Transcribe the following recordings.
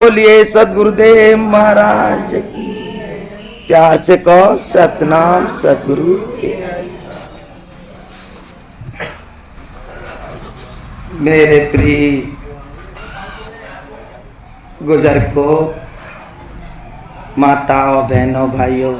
बोलिए सदगुरुदेव महाराज की। प्यार से कहो सतनाम सदगुरु देव। मेरे प्रिय बुजुर्गों, माताओं, बहनों, भाइयों,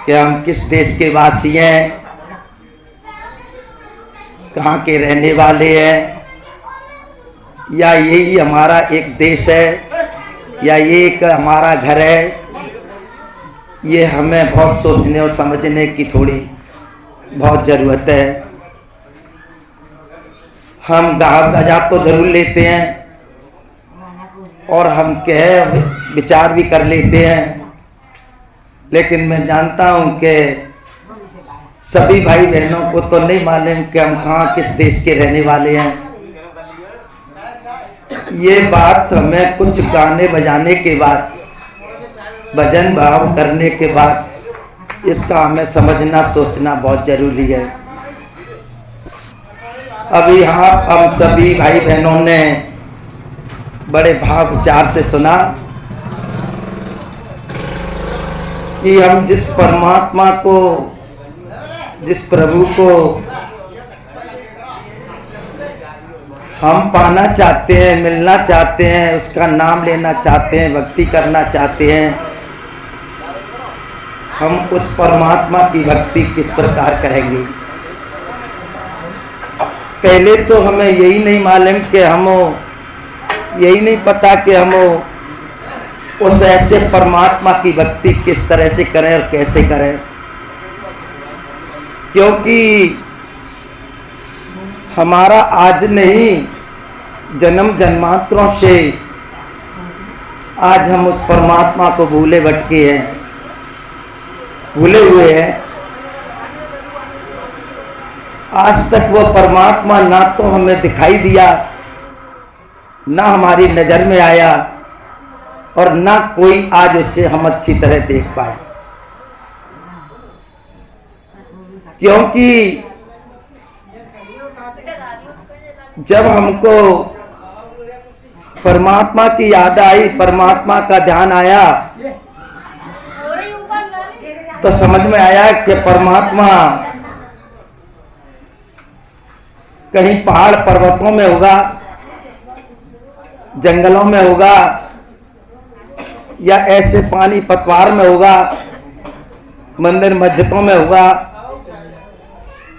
कि हम किस देश के वासी हैं, कहाँ के रहने वाले हैं, या यही हमारा एक देश है, या ये एक हमारा घर है, ये हमें बहुत सोचने और समझने की थोड़ी बहुत ज़रूरत है। हम गाँव गजा तो जरूर लेते हैं और हम कह विचार भी कर लेते हैं, लेकिन मैं जानता हूं कि सभी भाई बहनों को तो नहीं मालूम कि हम कहाँ किस देश के रहने वाले हैं। ये बात हमें कुछ गाने बजाने के बाद, भजन भाव करने के बाद इसका हमें समझना सोचना बहुत जरूरी है। अभी यहाँ हम सभी भाई बहनों ने बड़े भाव विचार से सुना कि हम जिस परमात्मा को, जिस प्रभु को हम पाना चाहते हैं, मिलना चाहते हैं, उसका नाम लेना चाहते हैं, भक्ति करना चाहते हैं, हम उस परमात्मा की भक्ति किस प्रकार करेंगे। पहले तो हमें यही नहीं मालूम कि हम, यही नहीं पता कि हम उस ऐसे परमात्मा की भक्ति किस तरह से करें और कैसे करें, क्योंकि हमारा आज नहीं, जन्म जन्मांतरों से आज हम उस परमात्मा को भूले भटके हैं, भूले हुए हैं। आज तक वो परमात्मा ना तो हमें दिखाई दिया, ना हमारी नजर में आया, और ना कोई आज उसे हम अच्छी तरह देख पाए, क्योंकि जब हमको परमात्मा की याद आई, परमात्मा का ध्यान आया, तो समझ में आया कि परमात्मा कहीं पहाड़ पर्वतों में होगा, जंगलों में होगा, या ऐसे पानी पतवार में होगा, मंदिर मस्जिदों में होगा,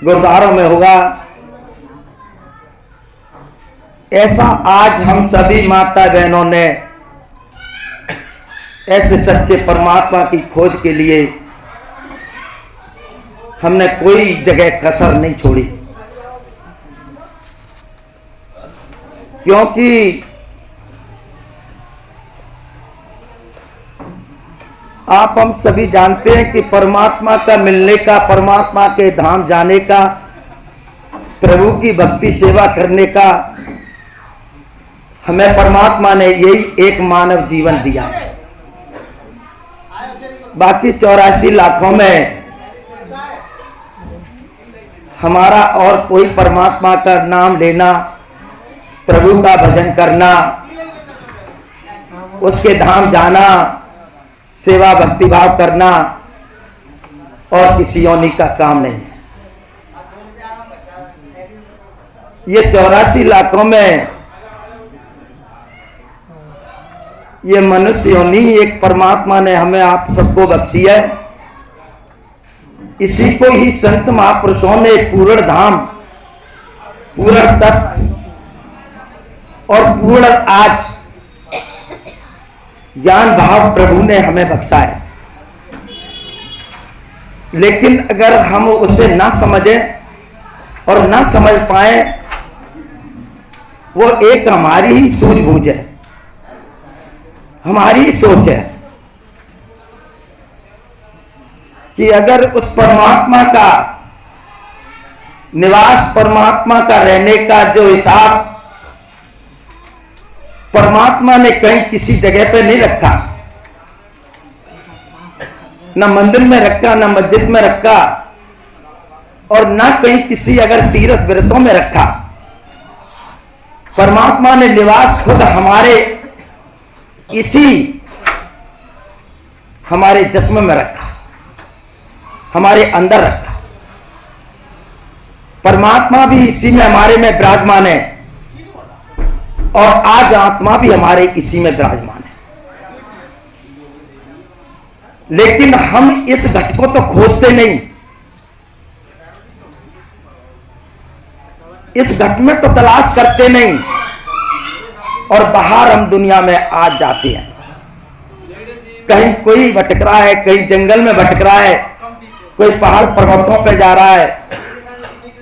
गुरुद्वारों में होगा। ऐसा आज हम सभी माता बहनों ने ऐसे सच्चे परमात्मा की खोज के लिए हमने कोई जगह कसर नहीं छोड़ी, क्योंकि आप हम सभी जानते हैं कि परमात्मा का मिलने का, परमात्मा के धाम जाने का, प्रभु की भक्ति सेवा करने का हमें परमात्मा ने यही एक मानव जीवन दिया है। बाकी 84 लाखों में हमारा और कोई परमात्मा का नाम लेना, प्रभु का भजन करना, उसके धाम जाना, सेवा भक्ति भाव करना और किसी योनि का काम नहीं है। ये 84 लाखों में ये मनुष्य योनि एक परमात्मा ने हमें आप सबको बख्शी है। इसी को ही संत महापुरुषों ने पूर्ण धाम, पूर्ण तत्व और पूर्ण आज ज्ञान भाव प्रभु ने हमें बख्शा है। लेकिन अगर हम उसे ना समझे और ना समझ पाए, वो एक हमारी ही सूझबूझ है, हमारी सोच है कि अगर उस परमात्मा का निवास, परमात्मा का रहने का जो हिसाब परमात्मा ने कहीं किसी जगह पे नहीं रखा, ना मंदिर में रखा, ना मस्जिद में रखा, और ना कहीं किसी अगर तीर्थ व्रतों में रखा। परमात्मा ने निवास खुद हमारे जिस्म में रखा, हमारे अंदर रखा। परमात्मा भी इसी में हमारे में विराजमान है, और आज आत्मा भी हमारे इसी में विराजमान है। लेकिन हम इस घट को तो खोजते नहीं, इस घट में तो तलाश करते नहीं, और बाहर हम दुनिया में आज जाते हैं। कहीं कोई भटक रहा है, कहीं जंगल में भटक रहा है, कोई पहाड़ पर्वतों पे जा रहा है,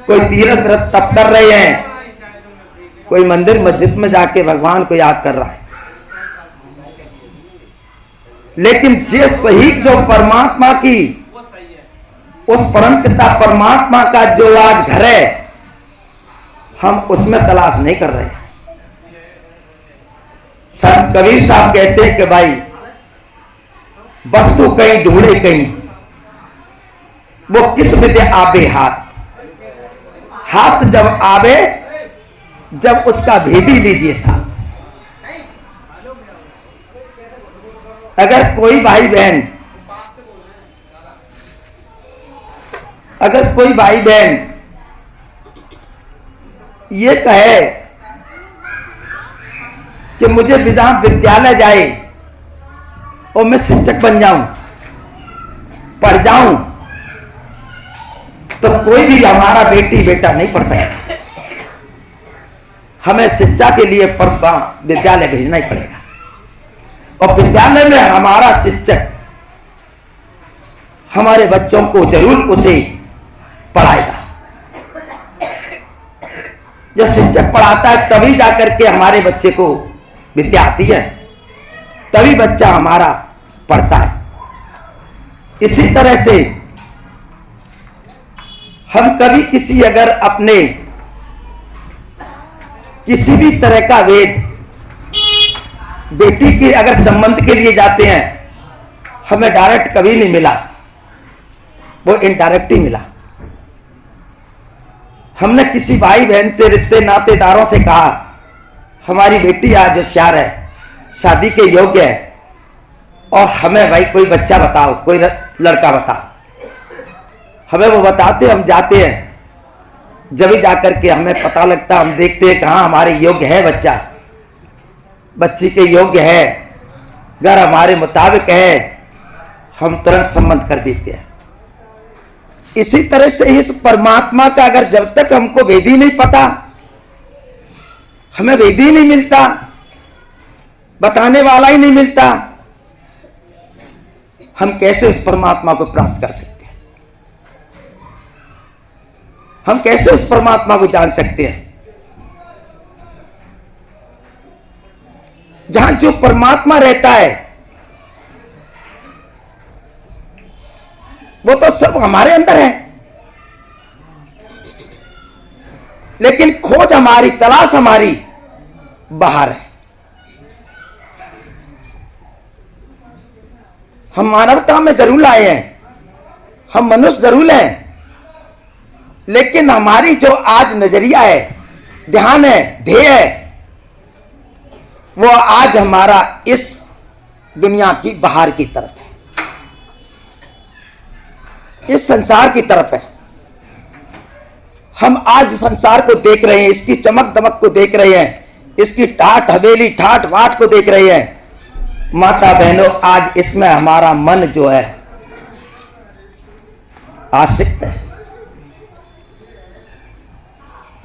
कोई तीर्थ व्रत तप कर रहे हैं, कोई मंदिर मस्जिद में जाके भगवान को याद कर रहा है। लेकिन जे सही जो परमात्मा की, उस परम पिता परमात्मा का जो आज घर है, हम उसमें तलाश नहीं कर रहे हैं। संत कबीर साहब कहते हैं कि भाई वस्तु कहीं ढूंढे कहीं, वो किस विधि आवे हाथ, हाथ जब आवे जब उसका भेदी लीजिए साथ। अगर कोई भाई बहन ये कहे कि मुझे जहां विद्यालय जाए और मैं शिक्षक बन जाऊं, पढ़ जाऊं, तो कोई भी हमारा बेटी बेटा नहीं पढ़ सकता। हमें शिक्षा के लिए विद्यालय भेजना ही पड़ेगा, और विद्यालय में हमारा शिक्षक हमारे बच्चों को जरूर उसे पढ़ाएगा। जब शिक्षक पढ़ाता है तभी जाकर के हमारे बच्चे को विद्या आती है, तभी बच्चा हमारा पढ़ता है। इसी तरह से हम कभी किसी अगर अपने किसी भी तरह का वेद बेटी के अगर संबंध के लिए जाते हैं, हमें डायरेक्ट कभी नहीं मिला, वो इनडायरेक्ट ही मिला। हमने किसी भाई बहन से, रिश्ते नातेदारों से कहा हमारी बेटी आज होशियार है, शादी के योग्य है, और हमें भाई कोई बच्चा बताओ, कोई लड़का बताओ। हमें वो बताते, हम जाते हैं, जब ही जाकर के हमें पता लगता, हम देखते हैं कहाँ हमारे योग्य है बच्चा, बच्ची के योग्य है, अगर हमारे मुताबिक है, हम तुरंत संबंध कर देते हैं। इसी तरह से इस परमात्मा का अगर जब तक हमको वेद ही नहीं पता, हमें वेद ही नहीं मिलता, बताने वाला ही नहीं मिलता, हम कैसे उस परमात्मा को प्राप्त कर सकते हैं? हम कैसे उस परमात्मा को जान सकते हैं? जहां जो परमात्मा रहता है वो तो सब हमारे अंदर है, लेकिन खोज हमारी, तलाश हमारी बाहर है। हम मानवता में जरूर आए हैं, हम मनुष्य जरूर हैं, लेकिन हमारी जो आज नजरिया है, ध्यान है, ध्येय है, वो आज हमारा इस दुनिया की बाहर की तरफ है, इस संसार की तरफ है। हम आज संसार को देख रहे हैं, इसकी चमक दमक को देख रहे हैं, इसकी ठाठ हवेली ठाठ वाट को देख रहे हैं। माता बहनों, आज इसमें हमारा मन जो है आसक्त है,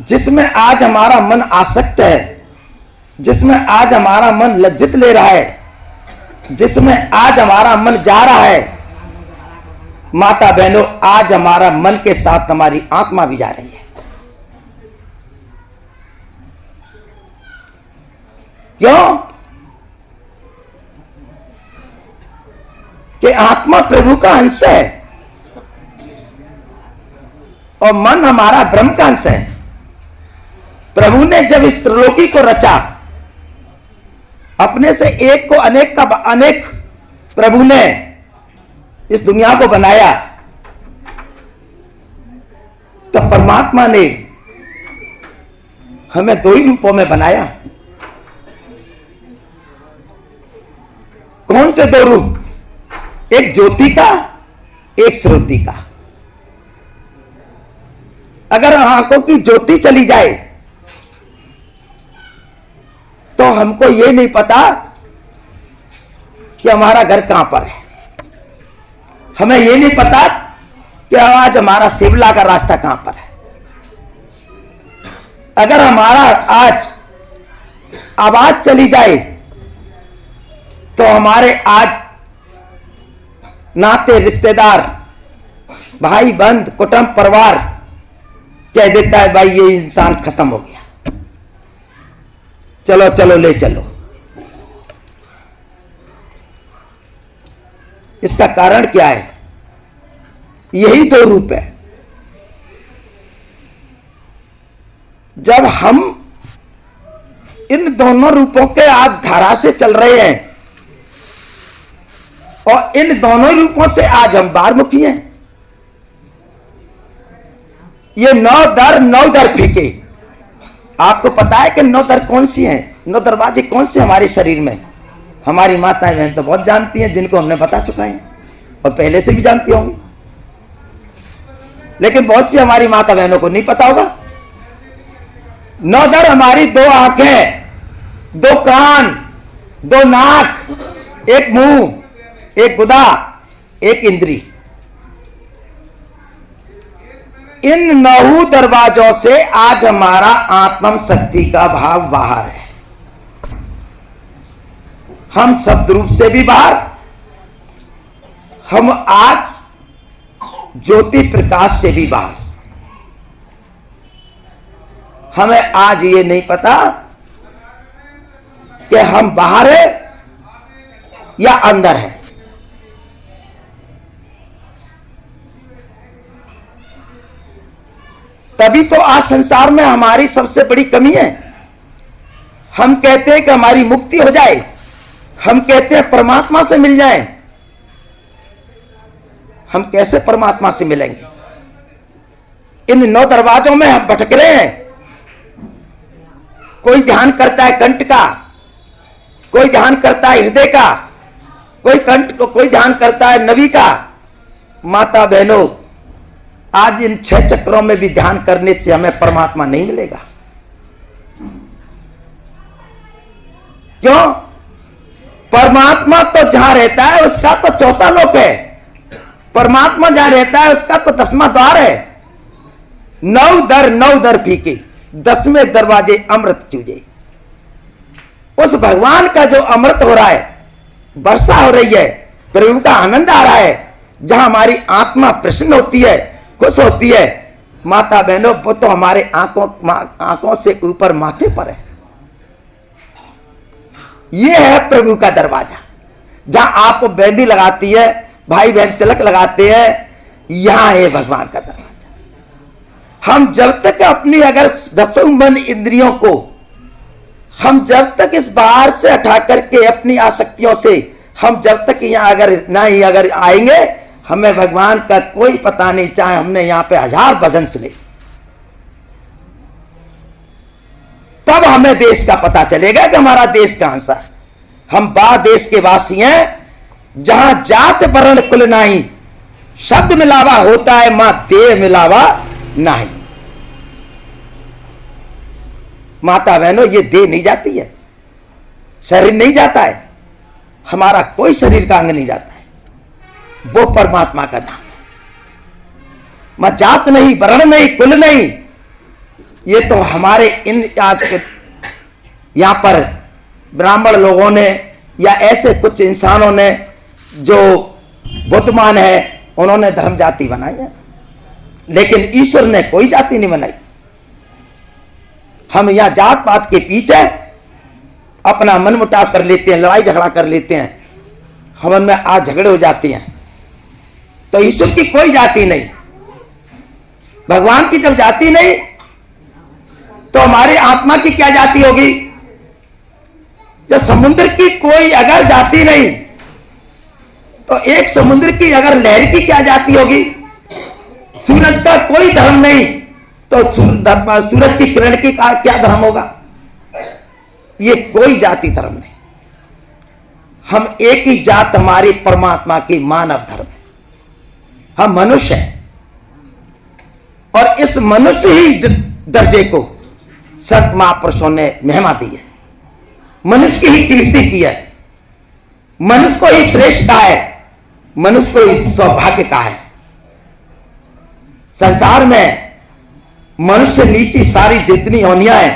जिसमें आज हमारा मन आसक्त है, जिसमें आज हमारा मन लज्जित ले रहा है, जिसमें आज हमारा मन जा रहा है। माता बहनों, आज हमारा मन के साथ हमारी आत्मा भी जा रही है। क्यों? कि आत्मा प्रभु का अंश है और मन हमारा ब्रह्म का अंश है। प्रभु ने जब इस त्रिलोकी को रचा अपने से एक को अनेक का अनेक प्रभु ने इस दुनिया को बनाया, तो परमात्मा ने हमें दो ही रूपों में बनाया। कौन से दो रूप? एक ज्योति का, एक श्रुति का। अगर आंखों की ज्योति चली जाए तो हमको ये नहीं पता कि हमारा घर कहां पर है, हमें ये नहीं पता कि आज हमारा शिमला का रास्ता कहां पर है। अगर हमारा आज आवाज चली जाए तो हमारे आज नाते रिश्तेदार, भाई बंद, कुटुंब, परिवार कह देता है भाई ये इंसान खत्म हो गया, चलो चलो ले चलो। इसका कारण क्या है? यही दो रूप है। जब हम इन दोनों रूपों के आज धारा से चल रहे हैं और इन दोनों रूपों से आज हम बाहरमुखी हैं, ये नौ दर फीके। आपको पता है कि 9 दर कौन सी हैं? 9 दरवाजे कौन से हमारे शरीर में? हमारी माताएं बहन तो बहुत जानती हैं, जिनको हमने बता चुका है और पहले से भी जानती होंगी, लेकिन बहुत सी हमारी माता बहनों को नहीं पता होगा। 9 दर हमारी 2 आंखें, 2 कान, 2 नाक, 1 मुंह, 1 गुदा, 1 इंद्री। इन 9 दरवाजों से आज हमारा आत्म शक्ति का भाव बाहर है। हम शब्द रूप से भी बाहर, हम आज ज्योति प्रकाश से भी बाहर। हमें आज ये नहीं पता कि हम बाहर है या अंदर है। तभी तो आज संसार में हमारी सबसे बड़ी कमी है। हम कहते हैं कि हमारी मुक्ति हो जाए, हम कहते हैं परमात्मा से मिल जाए। हम कैसे परमात्मा से मिलेंगे? इन 9 दरवाजों में हम भटक रहे हैं। कोई ध्यान करता है कंठ का, कोई ध्यान करता है हृदय का, कोई ध्यान करता है नवी का। माता बहनों, आज इन 6 चक्रों में भी ध्यान करने से हमें परमात्मा नहीं मिलेगा। क्यों? परमात्मा तो जहां रहता है उसका तो 4था लोक है। परमात्मा जहां रहता है उसका तो 10वां द्वार है। 9 दर फीके, 10वें दरवाजे अमृत चूजे। उस भगवान का जो अमृत हो रहा है, वर्षा हो रही है, प्रभु का आनंद आ रहा है, जहां हमारी आत्मा प्रसन्न होती है, खुश होती है। माता बहनों, वो तो हमारे आंखों से ऊपर माथे पर है। ये है प्रभु का दरवाजा। जहां आप मेहंदी लगाती है, भाई बहन तिलक लगाते हैं, यहां है भगवान का दरवाजा। हम जब तक अपनी अगर 10 मन इंद्रियों को हम जब तक इस बाहर से हटा करके अपनी आसक्तियों से हम जब तक यहां अगर आएंगे, हमें भगवान का कोई पता नहीं। चाहे हमने यहां पे 1000 भजन सुने, तब हमें देश का पता चलेगा कि हमारा देश कहां सा है। हम बा देश के वासी हैं, जहां जात वर्ण कुल नहीं, शब्द मिलावा होता है, मां देह मिलावा नहीं। माता बहनों, ये देह नहीं जाती है, शरीर नहीं जाता है, हमारा कोई शरीर का अंग नहीं जाता है। वो परमात्मा का धाम है। मां जात नहीं, वर्ण नहीं, कुल नहीं। ये तो हमारे इन आज के यहां पर ब्राह्मण लोगों ने या ऐसे कुछ इंसानों ने जो बुद्धिमान है, उन्होंने धर्म जाति बनाई है, लेकिन ईश्वर ने कोई जाति नहीं बनाई। हम यहां जात पात के पीछे अपना मन मुटाव कर लेते हैं, लड़ाई झगड़ा कर लेते हैं, हम में आज झगड़े हो जाते हैं। तो ईश्वर की कोई जाति नहीं, भगवान की जब जाति नहीं, तो हमारी आत्मा की क्या जाति होगी? जो समुद्र की कोई अगर जाति नहीं तो एक समुद्र की अगर लहर की क्या जाति होगी? सूरज का कोई धर्म नहीं तो सूरज की किरण की क्या धर्म होगा? ये कोई जाति धर्म नहीं। हम एक ही जात हमारी परमात्मा की मानव धर्म है। हम मनुष्य हैं और इस मनुष्य ही दर्जे को संत महापुरुषों ने महिमा दी है, मनुष्य की ही कीर्ति की है, मनुष्य को ही श्रेष्ठ कहा है, मनुष्य को ही सौभाग्य कहा है। संसार में मनुष्य नीचे सारी जितनी योनियां हैं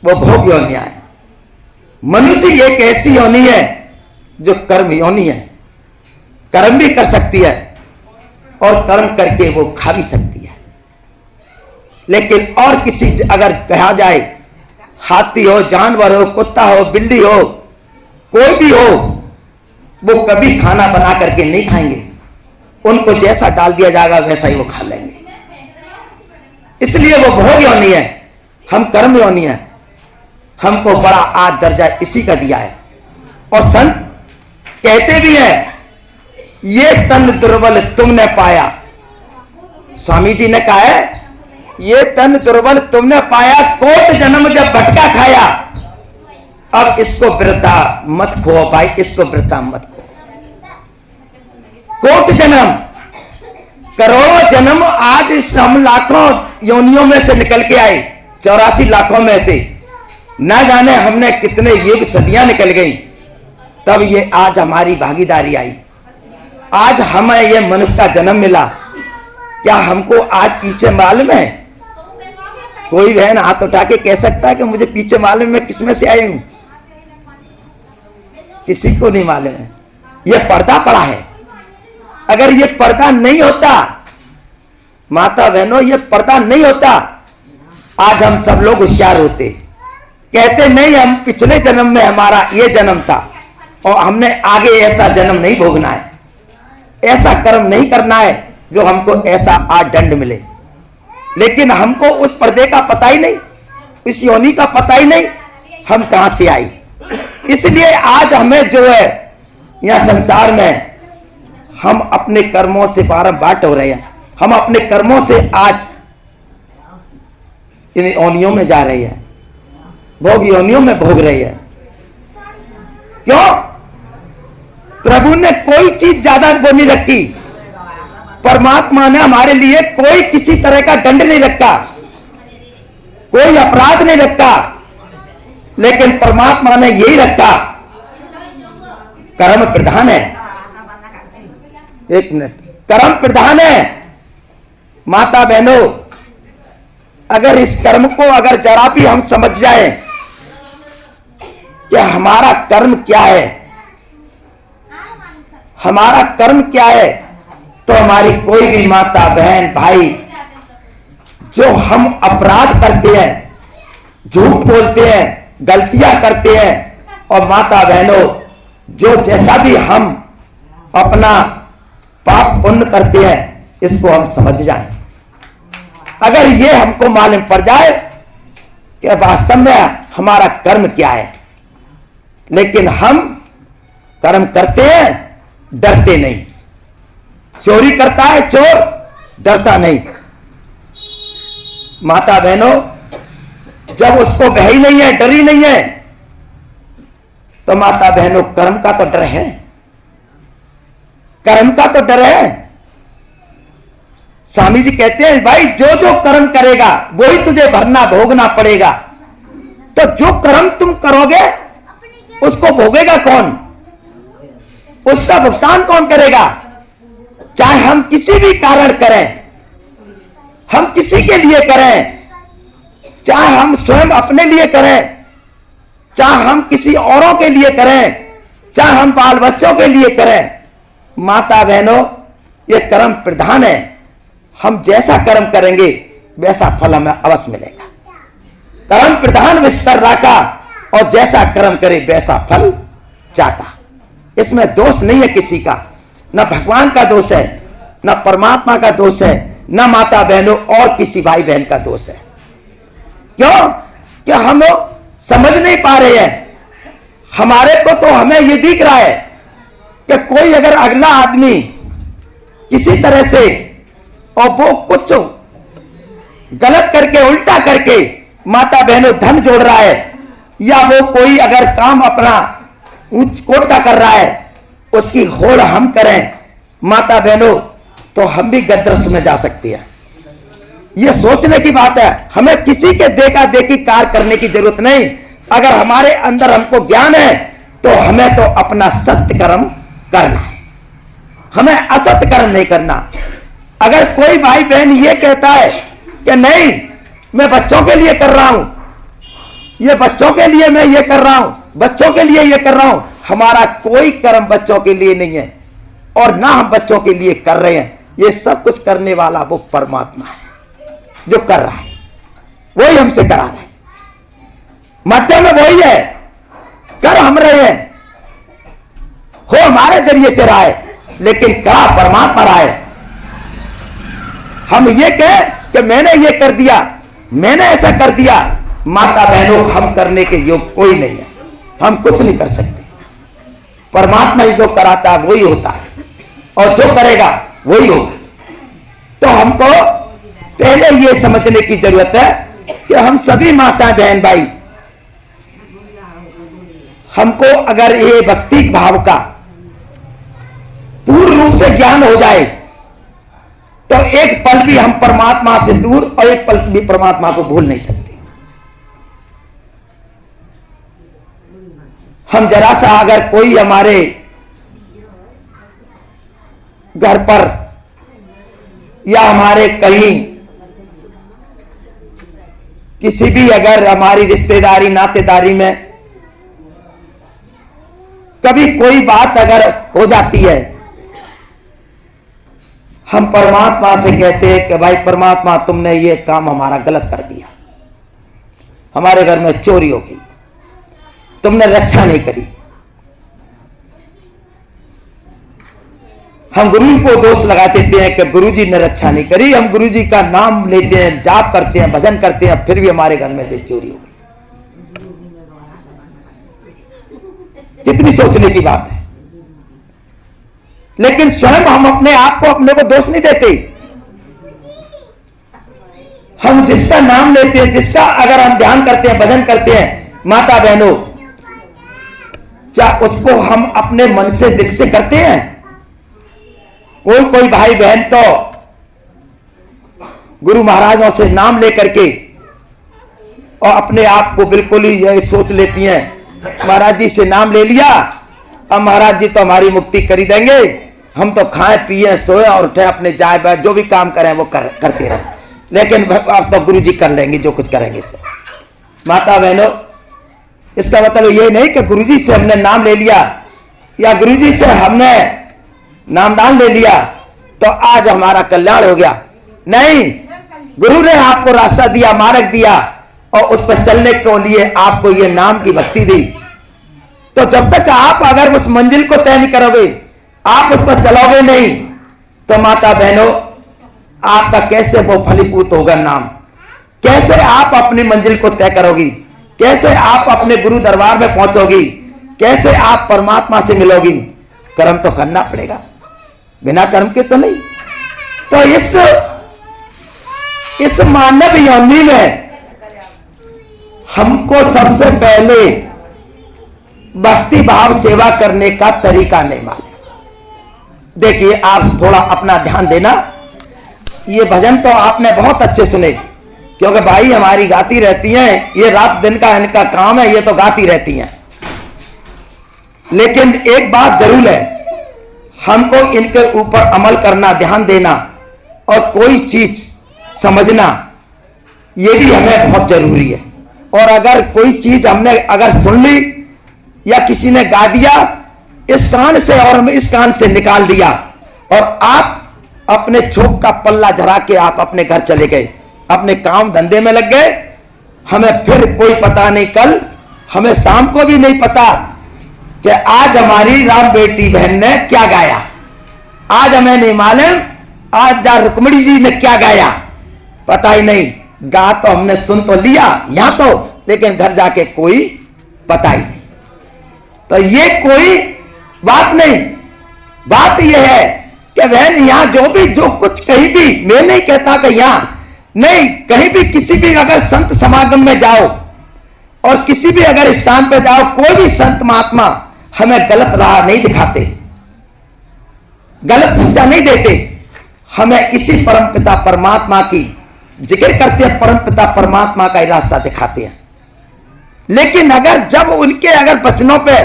वो भोग योनियां हैं। मनुष्य एक ऐसी योनि है जो कर्म योनि है, कर्म भी कर सकती है और कर्म करके वो खा भी सकती है। लेकिन और किसी अगर कहा जाए हाथी हो, जानवर हो, कुत्ता हो, बिल्ली हो, कोई भी हो, वो कभी खाना बना करके नहीं खाएंगे। उनको जैसा डाल दिया जाएगा वैसा ही वो खा लेंगे। इसलिए वो भोग योनि है, हम कर्म योनि है। हमको बड़ा आज दर्जा इसी का दिया है। और संत कहते भी हैं ये तन दुर्बल तुमने पाया। स्वामी जी ने कहा है ये तन दुर्बल तुमने पाया, कोट जन्म जब भटका खाया, अब इसको वृद्धा मत खो भाई, इसको वृद्धा मत खो। कोट जन्म, करोड़ों जन्म, आज इस हम लाखों योनियों में से निकल के आए, 84 लाखों में से ना जाने हमने कितने युग सदियां निकल गई, तब ये आज हमारी भागीदारी आई। आज हमें ये मनुष्य का जन्म मिला। क्या हमको आज पीछे मालूम है? कोई बहन हाथ उठा के कह सकता है कि मुझे पीछे मालूम है किसमें से आई हूं? किसी को नहीं मालूम है। ये पर्दा पड़ा है। अगर ये पर्दा नहीं होता माता बहनों, ये पर्दा नहीं होता, आज हम सब लोग होशियार होते। कहते नहीं हम पिछले जन्म में हमारा ये जन्म था और हमने आगे ऐसा जन्म नहीं भोगना है, ऐसा कर्म नहीं करना है जो हमको ऐसा आज दंड मिले। लेकिन हमको उस पर्दे का पता ही नहीं, इस योनि का पता ही नहीं, हम कहां से आई। इसलिए आज हमें जो है यह संसार में हम अपने कर्मों से बारंबार हो रहे हैं। हम अपने कर्मों से आज इन योनियों में जा रहे हैं, भोग योनियों में भोग रहे हैं। क्यों? प्रभु ने कोई चीज ज्यादा वो नहीं रखी। परमात्मा ने हमारे लिए कोई किसी तरह का दंड नहीं रखा, कोई अपराध नहीं रखा, लेकिन परमात्मा ने यही रखा कर्म प्रधान है। एक मिनट, कर्म प्रधान है। माता बहनों, अगर इस कर्म को अगर जरा भी हम समझ जाए कि हमारा कर्म क्या है, हमारा कर्म क्या है, तो हमारी कोई भी माता बहन भाई जो हम अपराध करते हैं, झूठ बोलते हैं, गलतियां करते हैं, और माता बहनों जो जैसा भी हम अपना पाप पुण्य करते हैं, इसको हम समझ जाएं। अगर ये हमको मालूम पड़ जाए कि वास्तव में हमारा कर्म क्या है, लेकिन हम कर्म करते हैं, डरते नहीं। चोरी करता है चोर, डरता नहीं। माता बहनों, जब उसको भय ही नहीं है, डर ही नहीं है, तो माता बहनों कर्म का तो डर है, कर्म का तो डर है। स्वामी जी कहते हैं भाई जो जो कर्म करेगा वही तुझे भरना भोगना पड़ेगा। तो जो कर्म तुम करोगे उसको भोगेगा कौन? उसका भुगतान कौन करेगा? चाहे हम किसी भी कारण करें, हम किसी के लिए करें, चाहे हम स्वयं अपने लिए करें, चाहे हम किसी औरों के लिए करें, चाहे हम बाल बच्चों के लिए करें, माता बहनों ये कर्म प्रधान है। हम जैसा कर्म करेंगे वैसा फल हमें अवश्य मिलेगा। कर्म प्रधान विस्तर राका, और जैसा कर्म करे वैसा फल चाका। इसमें दोष नहीं है किसी का, न भगवान का दोष है, न परमात्मा का दोष है, न माता बहनों और किसी भाई बहन का दोष है। क्यों? कि हम समझ नहीं पा रहे हैं हमारे को तो हमें ये दिख रहा है कि कोई अगर अगला आदमी किसी तरह से और वो कुछ गलत करके उल्टा करके माता बहनों धन जोड़ रहा है, या वो कोई अगर काम अपना उच्च कोट का कर रहा है, उसकी होड़ हम करें माता बहनों, तो हम भी गद्रस में जा सकते हैं। ये सोचने की बात है। हमें किसी के देखा देखी कार्य करने की जरूरत नहीं। अगर हमारे अंदर हमको ज्ञान है तो हमें तो अपना सत्य कर्म करना है, हमें असत्य कर्म नहीं करना। अगर कोई भाई बहन ये कहता है कि नहीं मैं बच्चों के लिए कर रहा हूं, ये बच्चों के लिए मैं ये कर रहा हूं, बच्चों के लिए ये कर रहा हूं, हमारा कोई कर्म बच्चों के लिए नहीं है और ना हम बच्चों के लिए कर रहे हैं। ये सब कुछ करने वाला वो परमात्मा है जो कर रहा है, वही हमसे करा रहा है। मध्य में वही है, कर हम रहे हैं, हो हमारे जरिए से रहा है, लेकिन करा परमात्मा रहा है। हम ये कहें कि मैंने ये कर दिया, मैंने ऐसा कर दिया, माता बहनों हम करने के योग कोई नहीं है, हम कुछ नहीं कर सकते। परमात्मा ही जो कराता है वही होता है और जो करेगा वही होगा। तो हमको पहले ये समझने की जरूरत है कि हम सभी माता बहन भाई, हमको अगर ये भक्ति भाव का पूर्ण रूप से ज्ञान हो जाए तो एक पल भी हम परमात्मा से दूर और एक पल भी परमात्मा को भूल नहीं सकते। हम जरा सा अगर कोई हमारे घर पर या हमारे कहीं किसी भी अगर हमारी रिश्तेदारी नातेदारी में कभी कोई बात अगर हो जाती है, हम परमात्मा से कहते हैं कि भाई परमात्मा तुमने ये काम हमारा गलत कर दिया, हमारे घर में चोरी हो गई, तुमने रक्षा नहीं करी। हम गुरु को दोष लगा देते हैं कि गुरुजी ने रक्षा नहीं करी। हम गुरुजी का नाम लेते हैं, जाप करते हैं, भजन करते हैं, फिर भी हमारे घर में से चोरी हो गई। कितनी सोचने की बात है। लेकिन स्वयं हम अपने आप को अपने को दोष नहीं देते। हम जिसका नाम लेते हैं, जिसका अगर हम ध्यान करते हैं, भजन करते हैं, माता बहनों, क्या उसको हम अपने मन से दिल से करते हैं? कोई भाई बहन तो गुरु महाराजों से नाम लेकर के और अपने आप को बिल्कुल ही यही सोच लेती हैं, महाराज जी से नाम ले लिया, अब महाराज जी तो हमारी मुक्ति कर ही देंगे, हम तो खाए पिए सोए और उठे अपने जाए बैठ जो भी काम करें वो करते रहे, लेकिन अब तो गुरु जी कर लेंगे जो कुछ करेंगे सो। माता बहनों, इसका मतलब ये नहीं कि गुरु जी से हमने नाम ले लिया या गुरु जी से हमने नामदान ले लिया तो आज हमारा कल्याण हो गया। नहीं, गुरु ने आपको रास्ता दिया, मार्ग दिया और उस पर चलने के लिए आपको ये नाम की भक्ति दी। तो जब तक आप अगर उस मंजिल को तय नहीं करोगे, आप उस पर चलोगे नहीं, तो माता बहनों आपका कैसे वो फलीभूत होगा नाम? कैसे आप अपनी मंजिल को तय करोगी? कैसे आप अपने गुरु दरबार में पहुंचोगी? कैसे आप परमात्मा से मिलोगी? कर्म तो करना पड़ेगा, बिना कर्म के तो नहीं। तो इस मानव योनि में हमको सबसे पहले भक्ति भाव सेवा करने का तरीका नहीं मालूम। देखिए, आप थोड़ा अपना ध्यान देना। ये भजन तो आपने बहुत अच्छे सुने, क्योंकि भाई हमारी गाती रहती हैं, ये रात दिन का इनका काम है, ये तो गाती रहती हैं। लेकिन एक बात जरूर है, हमको इनके ऊपर अमल करना, ध्यान देना और कोई चीज समझना, ये भी हमें बहुत जरूरी है। और अगर कोई चीज हमने अगर सुन ली या किसी ने गा दिया इस कान से और हम इस कान से निकाल दिया और आप अपने छोक का पल्ला झरा के आप अपने घर चले गए, अपने काम धंधे में लग गए, हमें फिर कोई पता नहीं, कल हमें शाम को भी नहीं पता कि आज हमारी राम बेटी बहन ने क्या गाया, आज हमें नहीं मालूम आज रुक्मिणी जी ने क्या गाया, पता ही नहीं। गा तो हमने सुन तो लिया यहां तो, लेकिन घर जाके कोई पता ही नहीं। तो ये कोई बात नहीं। बात यह है कि बहन यहां जो कुछ कहीं भी, मैं नहीं कहता कि यहां नहीं, कहीं भी किसी भी अगर संत समागम में जाओ और किसी भी अगर स्थान पर जाओ, कोई भी संत महात्मा हमें गलत राह नहीं दिखाते, गलत शिक्षा नहीं देते। हमें इसी परमपिता परमात्मा की जिक्र करते हैं, परमपिता परमात्मा का ही रास्ता दिखाते हैं। लेकिन अगर जब उनके अगर वचनों पे,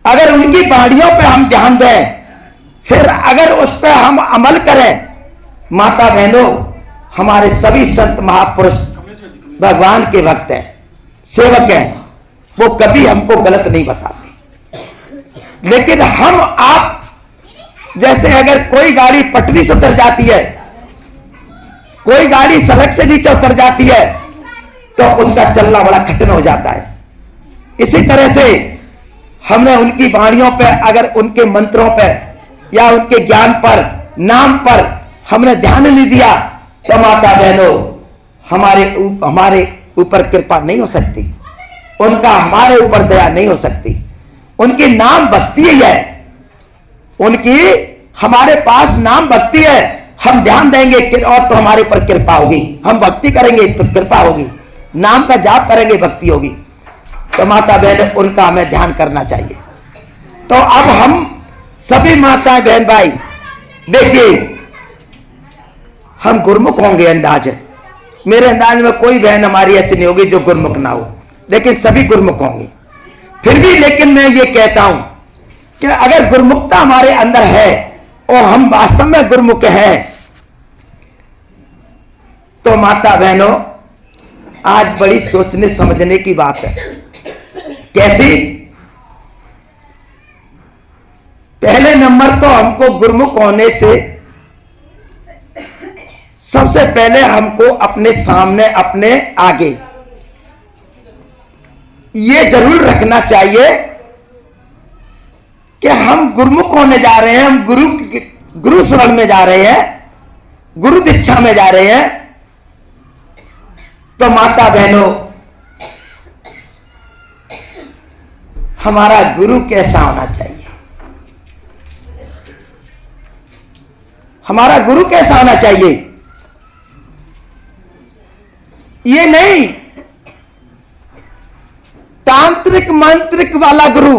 अगर उनकी वाणियों पे हम ध्यान दें, फिर अगर उस पर हम अमल करें, माता बहनों, हमारे सभी संत महापुरुष भगवान के भक्त हैं, सेवक हैं, वो कभी हमको गलत नहीं बताते। लेकिन हम आप जैसे अगर कोई गाड़ी पटरी से उतर जाती है, कोई गाड़ी सड़क से नीचे उतर जाती है, तो उसका चलना बड़ा कठिन हो जाता है। इसी तरह से हमने उनकी वाणियों पे, अगर उनके मंत्रों पे या उनके ज्ञान पर, नाम पर हमने ध्यान नहीं दिया, तो माता बहनों, हमारे ऊपर कृपा नहीं हो सकती, उनका हमारे ऊपर दया नहीं हो सकती। उनकी नाम भक्ति है, उनकी हमारे पास नाम भक्ति है। हम ध्यान देंगे और तो हमारे ऊपर कृपा होगी, हम भक्ति करेंगे तो कृपा होगी, नाम का जाप करेंगे भक्ति होगी। तो माता बहन, उनका हमें ध्यान करना चाहिए। तो अब हम सभी माताएं बहन भाई देखिए, हम गुरमुख होंगे, अंदाज है मेरे अंदाज में कोई बहन हमारी ऐसी नहीं होगी जो गुरमुख ना हो, लेकिन सभी गुरमुख होंगे। फिर भी लेकिन मैं ये कहता हूं कि अगर गुरमुखता हमारे अंदर है और हम वास्तव में गुरमुख हैं, तो माता बहनों, आज बड़ी सोचने समझने की बात है। कैसी? पहले नंबर तो हमको गुरमुख होने से सबसे पहले हमको अपने सामने, अपने आगे ये जरूर रखना चाहिए कि हम गुरुमुख होने जा रहे हैं, हम गुरु शरण में जा रहे हैं, गुरु दीक्षा में जा रहे हैं। तो माता बहनों, हमारा गुरु कैसा होना चाहिए? हमारा गुरु कैसा होना चाहिए? ये नहीं तांत्रिक मंत्रिक वाला गुरु।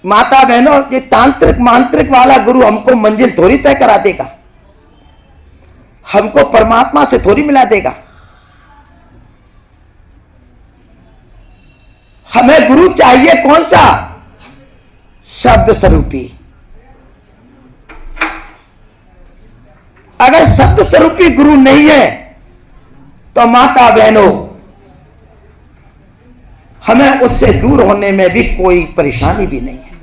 माता बहनों, ये तांत्रिक मांत्रिक वाला गुरु हमको मंजिल थोड़ी तय करा देगा, हमको परमात्मा से थोड़ी मिला देगा। हमें गुरु चाहिए कौन सा? शब्द स्वरूपी। अगर शब्द स्वरूपी गुरु नहीं है तो माता बहनों, हमें उससे दूर होने में भी कोई परेशानी भी नहीं है।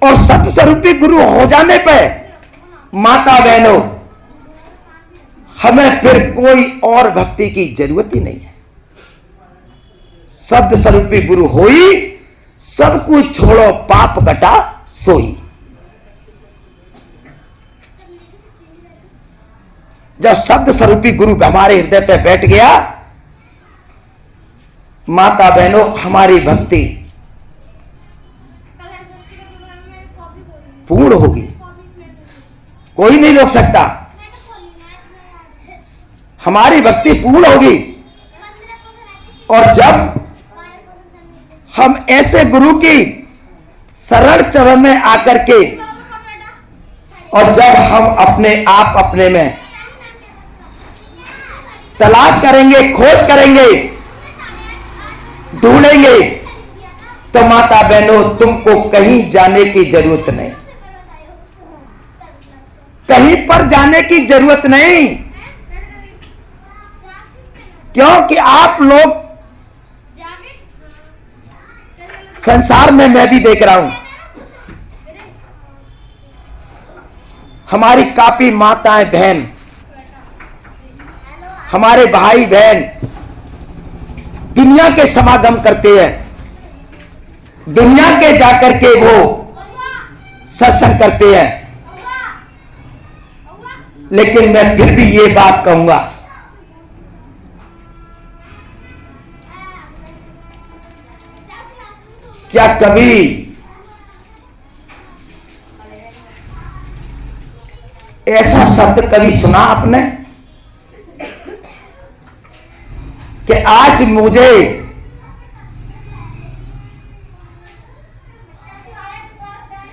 और शब्द स्वरूपी गुरु हो जाने पर माता बहनों, हमें फिर कोई और भक्ति की जरूरत ही नहीं है। शब्द स्वरूपी गुरु होई, सब कुछ छोड़ो पाप कटा सोई। जब शब्द स्वरूपी गुरु हमारे हृदय पे बैठ गया, माता बहनों, हमारी भक्ति पूर्ण होगी, कोई नहीं रोक सकता। हमारी भक्ति पूर्ण होगी। और जब हम ऐसे गुरु की शरण चरण में आकर के, और जब हम अपने आप अपने में तलाश करेंगे, खोज करेंगे, ढूंढेंगे, तो माता बहनों, तुमको कहीं जाने की जरूरत नहीं, कहीं पर जाने की जरूरत नहीं। क्योंकि आप लोग संसार में, मैं भी देख रहा हूं, हमारी काफी माताएं बहन, हमारे भाई बहन दुनिया के समागम करते हैं, दुनिया के जाकर के वो सत्संग करते हैं। लेकिन मैं फिर भी ये बात कहूंगा क्या कभी ऐसा शब्द कभी सुना आपने कि आज मुझे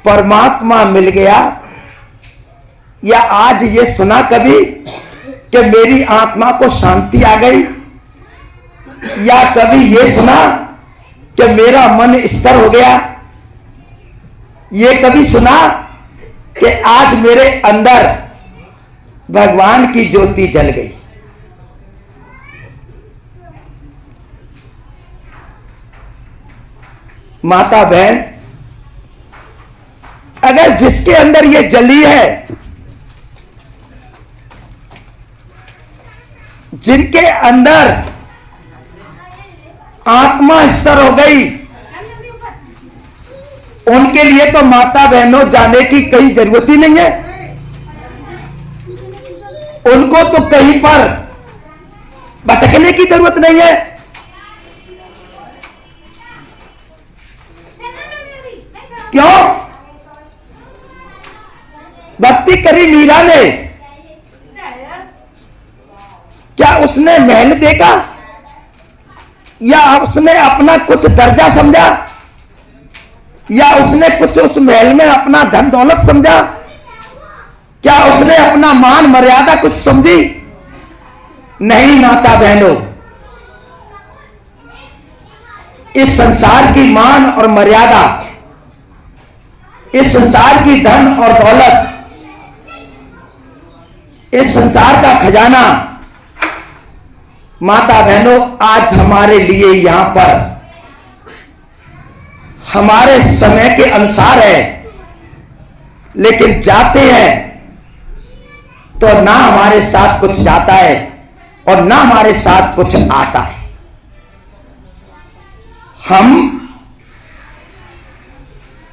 परमात्मा मिल गया, या आज ये सुना कभी कि मेरी आत्मा को शांति आ गई, या कभी ये सुना कि मेरा मन स्थिर हो गया, ये कभी सुना कि आज मेरे अंदर भगवान की ज्योति जल गई। माता बहन, अगर जिसके अंदर ये जली है, जिनके अंदर आत्मा स्थिर हो गई, उनके लिए तो माता बहनों जाने की कहीं जरूरत ही नहीं है। उनको तो कहीं पर भटकने की जरूरत नहीं है। क्यों? भक्ति करी मीरा ने, क्या उसने महल देखा, या उसने अपना कुछ दर्जा समझा, या उसने कुछ उस महल में अपना धन दौलत समझा? क्या उसने अपना मान मर्यादा कुछ समझी? नहीं माता बहनों, इस संसार की मान और मर्यादा, इस संसार की धन और दौलत, इस संसार का खजाना माता बहनों आज हमारे लिए यहां पर हमारे समय के अनुसार है, लेकिन जाते हैं तो ना हमारे साथ कुछ जाता है और ना हमारे साथ कुछ आता है। हम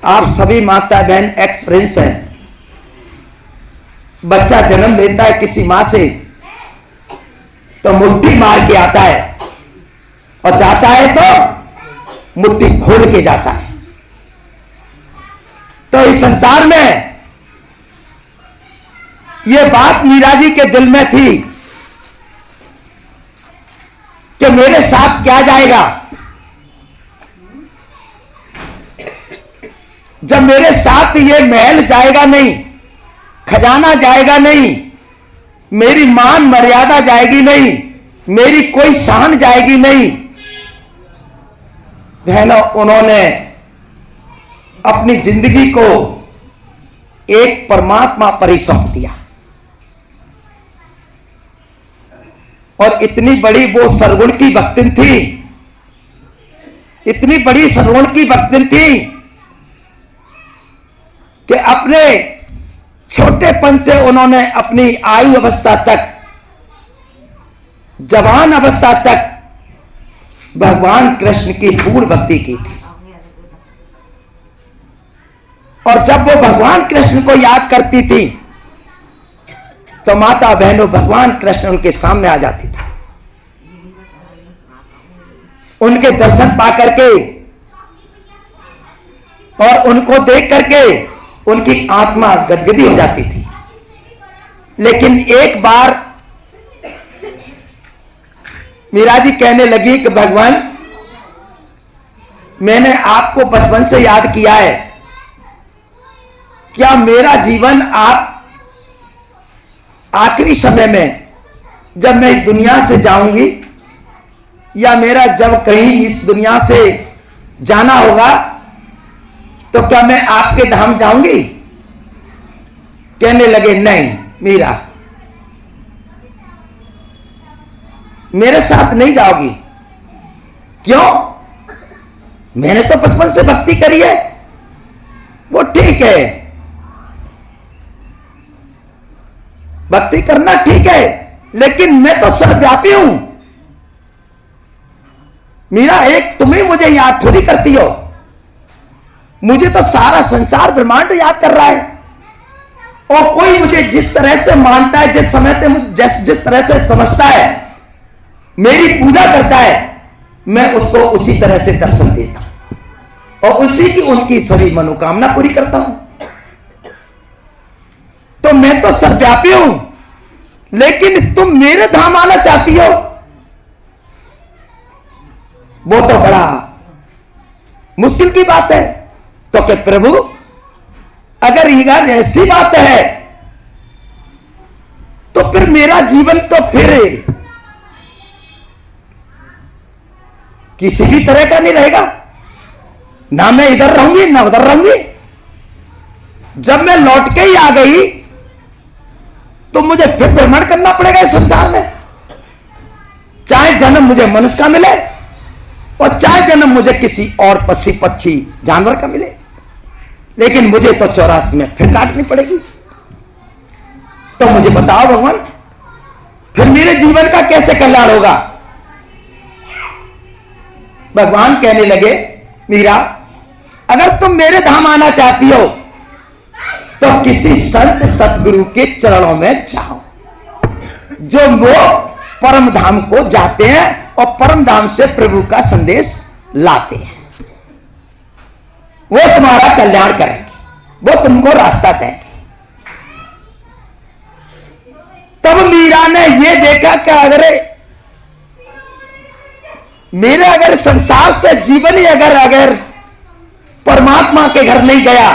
आप सभी माता बहन एक्सपीरियंस है। बच्चा जन्म लेता है किसी मां से तो मुट्ठी मार के आता है, और जाता है तो मुट्ठी खोल के जाता है। तो इस संसार में यह बात मीरा जी के दिल में थी कि मेरे साथ क्या जाएगा, जब मेरे साथ ये महल जाएगा नहीं, खजाना जाएगा नहीं, मेरी मान मर्यादा जाएगी नहीं, मेरी कोई शान जाएगी नहीं। बहनों, उन्होंने अपनी जिंदगी को एक परमात्मा पर ही सौंप दिया, और इतनी बड़ी वो सरगुण की भक्तिन थी, इतनी बड़ी सरगुण की भक्तिन थी कि अपने छोटेपन से उन्होंने अपनी आयु अवस्था तक, जवान अवस्था तक भगवान कृष्ण की पूर्ण भक्ति की थी। और जब वो भगवान कृष्ण को याद करती थी तो माता बहनों भगवान कृष्ण उनके सामने आ जाती थी। उनके दर्शन पा करके और उनको देख करके उनकी आत्मा गदगदी हो जाती थी। लेकिन एक बार मीरा जी कहने लगी कि भगवान, मैंने आपको बचपन से याद किया है, क्या मेरा जीवन आप आखिरी समय में जब मैं इस दुनिया से जाऊंगी, या मेरा जब कहीं इस दुनिया से जाना होगा, तो क्या मैं आपके धाम जाऊंगी? कहने लगे, नहीं मीरा, मेरे साथ नहीं जाओगी। क्यों? मैंने तो बचपन से भक्ति करी है। वो ठीक है, भक्ति करना ठीक है, लेकिन मैं तो सर्वव्यापी हूं। मीरा, एक तुम ही मुझे याद थोड़ी करती हो, मुझे तो सारा संसार ब्रह्मांड याद कर रहा है। और कोई मुझे जिस तरह से मानता है, जिस समय से जिस तरह से समझता है, मेरी पूजा करता है, मैं उसको उसी तरह से दर्शन देता हूं। और उसी की उनकी सभी मनोकामना पूरी करता हूं। तो मैं तो सर्वव्यापी हूं, लेकिन तुम मेरे धाम आना चाहती हो, वो तो बड़ा मुश्किल की बात है। तो कि प्रभु अगर यह ऐसी बात है तो फिर मेरा जीवन तो फिर किसी भी तरह का नहीं रहेगा, ना मैं इधर रहूंगी ना उधर रहूंगी। जब मैं लौट के ही आ गई तो मुझे फिर भ्रमण करना पड़ेगा इस संसार में, चाहे जन्म मुझे मनुष्य का मिले और चाहे जन्म मुझे किसी और पशु पक्षी जानवर का मिले, लेकिन मुझे तो 84 में फिर काटनी पड़ेगी। तो मुझे बताओ भगवान, फिर मेरे जीवन का कैसे कल्याण होगा? भगवान कहने लगे, मीरा अगर तुम मेरे धाम आना चाहती हो तो किसी संत सतगुरु के चरणों में जाओ, जो वो परम धाम को जाते हैं और परम धाम से प्रभु का संदेश लाते हैं। वो तुम्हारा कल्याण करेंगे, वो तुमको रास्ता देंगे। तब मीरा ने ये देखा कि अगर संसार से जीवन ही अगर परमात्मा के घर नहीं गया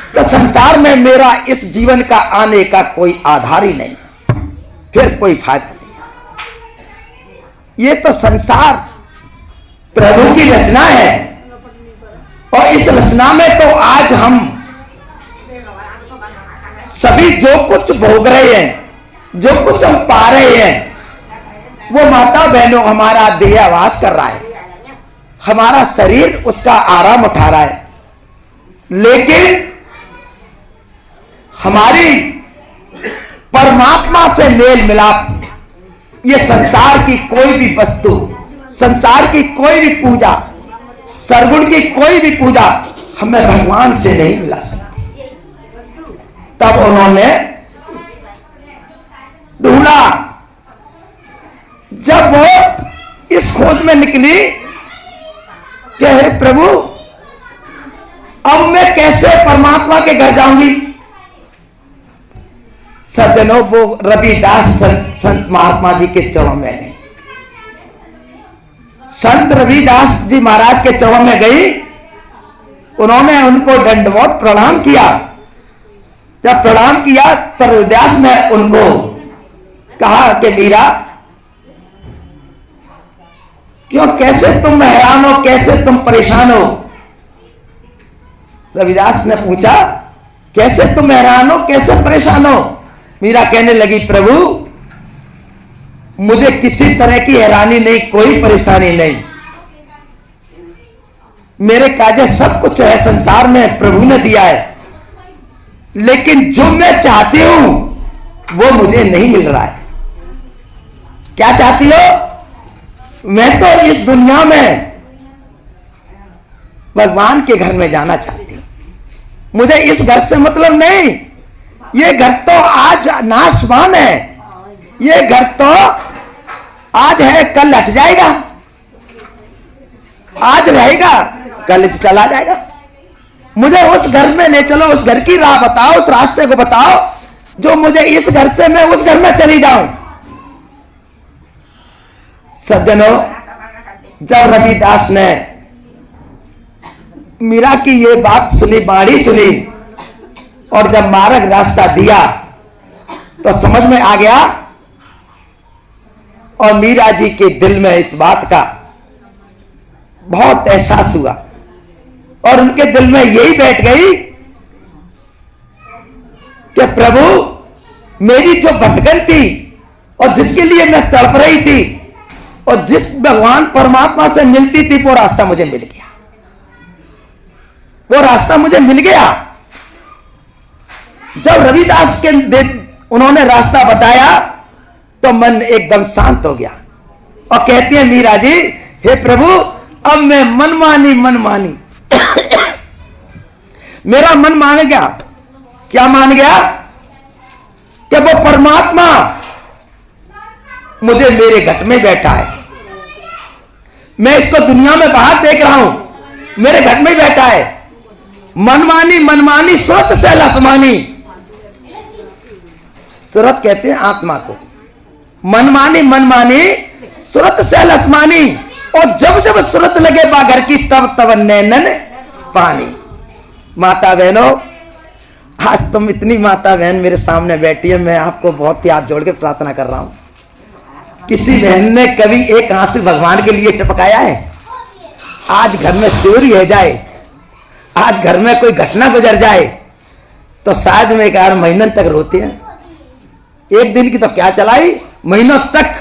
तो संसार में मेरा इस जीवन का आने का कोई आधार ही नहीं, फिर कोई फायदा नहीं। ये तो संसार प्रभु की रचना है और इस रचना में तो आज हम सभी जो कुछ भोग रहे हैं, जो कुछ हम पा रहे हैं, वो माता बहनों हमारा देहावास कर रहा है, हमारा शरीर उसका आराम उठा रहा है, लेकिन हमारी परमात्मा से मेल मिलाप, ये संसार की कोई भी वस्तु, संसार की कोई भी पूजा, सरगुण की कोई भी पूजा हमें भगवान से नहीं मिला सकती। तब उन्होंने ढूंढा, जब वो इस खोज में निकली कि हे प्रभु अब मैं कैसे परमात्मा के घर जाऊंगी। सज्जनों, वो रविदास संत महात्मा जी के चरणों में गई, संत रविदास जी महाराज के चरणों में गई। उन्होंने उनको दंडवत प्रणाम किया। जब प्रणाम किया तो रविदास ने उनको कहा कि मीरा क्यों, कैसे तुम हैरान हो, कैसे तुम परेशान हो? रविदास ने पूछा, कैसे तुम हैरान हो, कैसे परेशान हो? मीरा कहने लगी, प्रभु मुझे किसी तरह की हैरानी नहीं, कोई परेशानी नहीं, मेरे काजे सब कुछ है संसार में, प्रभु ने दिया है, लेकिन जो मैं चाहती हूं वो मुझे नहीं मिल रहा है। क्या चाहती हो? मैं तो इस दुनिया में भगवान के घर में जाना चाहती हूं, मुझे इस घर से मतलब नहीं। ये घर तो आज नाशवान है, ये घर तो आज है कल हट जाएगा, आज रहेगा कल चला जाएगा। मुझे उस घर में ले चलो, उस घर की राह बताओ, उस रास्ते को बताओ जो मुझे इस घर से मैं उस घर में चली जाऊं। सज्जनों, जब रविदास ने मीरा की ये बात सुनी, बाणी सुनी, और जब मार्ग रास्ता दिया तो समझ में आ गया, और मीरा जी के दिल में इस बात का बहुत एहसास हुआ और उनके दिल में यही बैठ गई कि प्रभु मेरी जो भटकन थी और जिसके लिए मैं तड़प रही थी और जिस भगवान परमात्मा से मिलती थी, वो रास्ता मुझे मिल गया, वो रास्ता मुझे मिल गया। जब रविदास के उन्होंने रास्ता बताया तो मन एकदम शांत हो गया और कहती है मीरा जी, हे प्रभु अब मैं मनमानी मेरा मन मान गया। क्या मान गया? कि वो परमात्मा मुझे मेरे घट में बैठा है, मैं इसको दुनिया में बाहर देख रहा हूं, मेरे घर में बैठा है। मनमानी मनमानी सुरत से लसमानी, सुरत कहते हैं आत्मा को, मनमानी मनमानी सुरत से लसमानी, और जब जब सुरत लगे बागर की तब तब नैनन पानी। माता बहनों, आज तुम इतनी माता बहन मेरे सामने बैठी है, मैं आपको बहुत ही हाथ जोड़ के प्रार्थना कर रहा हूं। किसी बहन ने कभी एक आंसू भगवान के लिए टपकाया है? आज घर में चोरी हो जाए, आज घर में कोई घटना गुजर जाए, तो शायद में 1 महीनों तक रोते हैं। एक दिन की तो क्या चलाई, महीनों तक।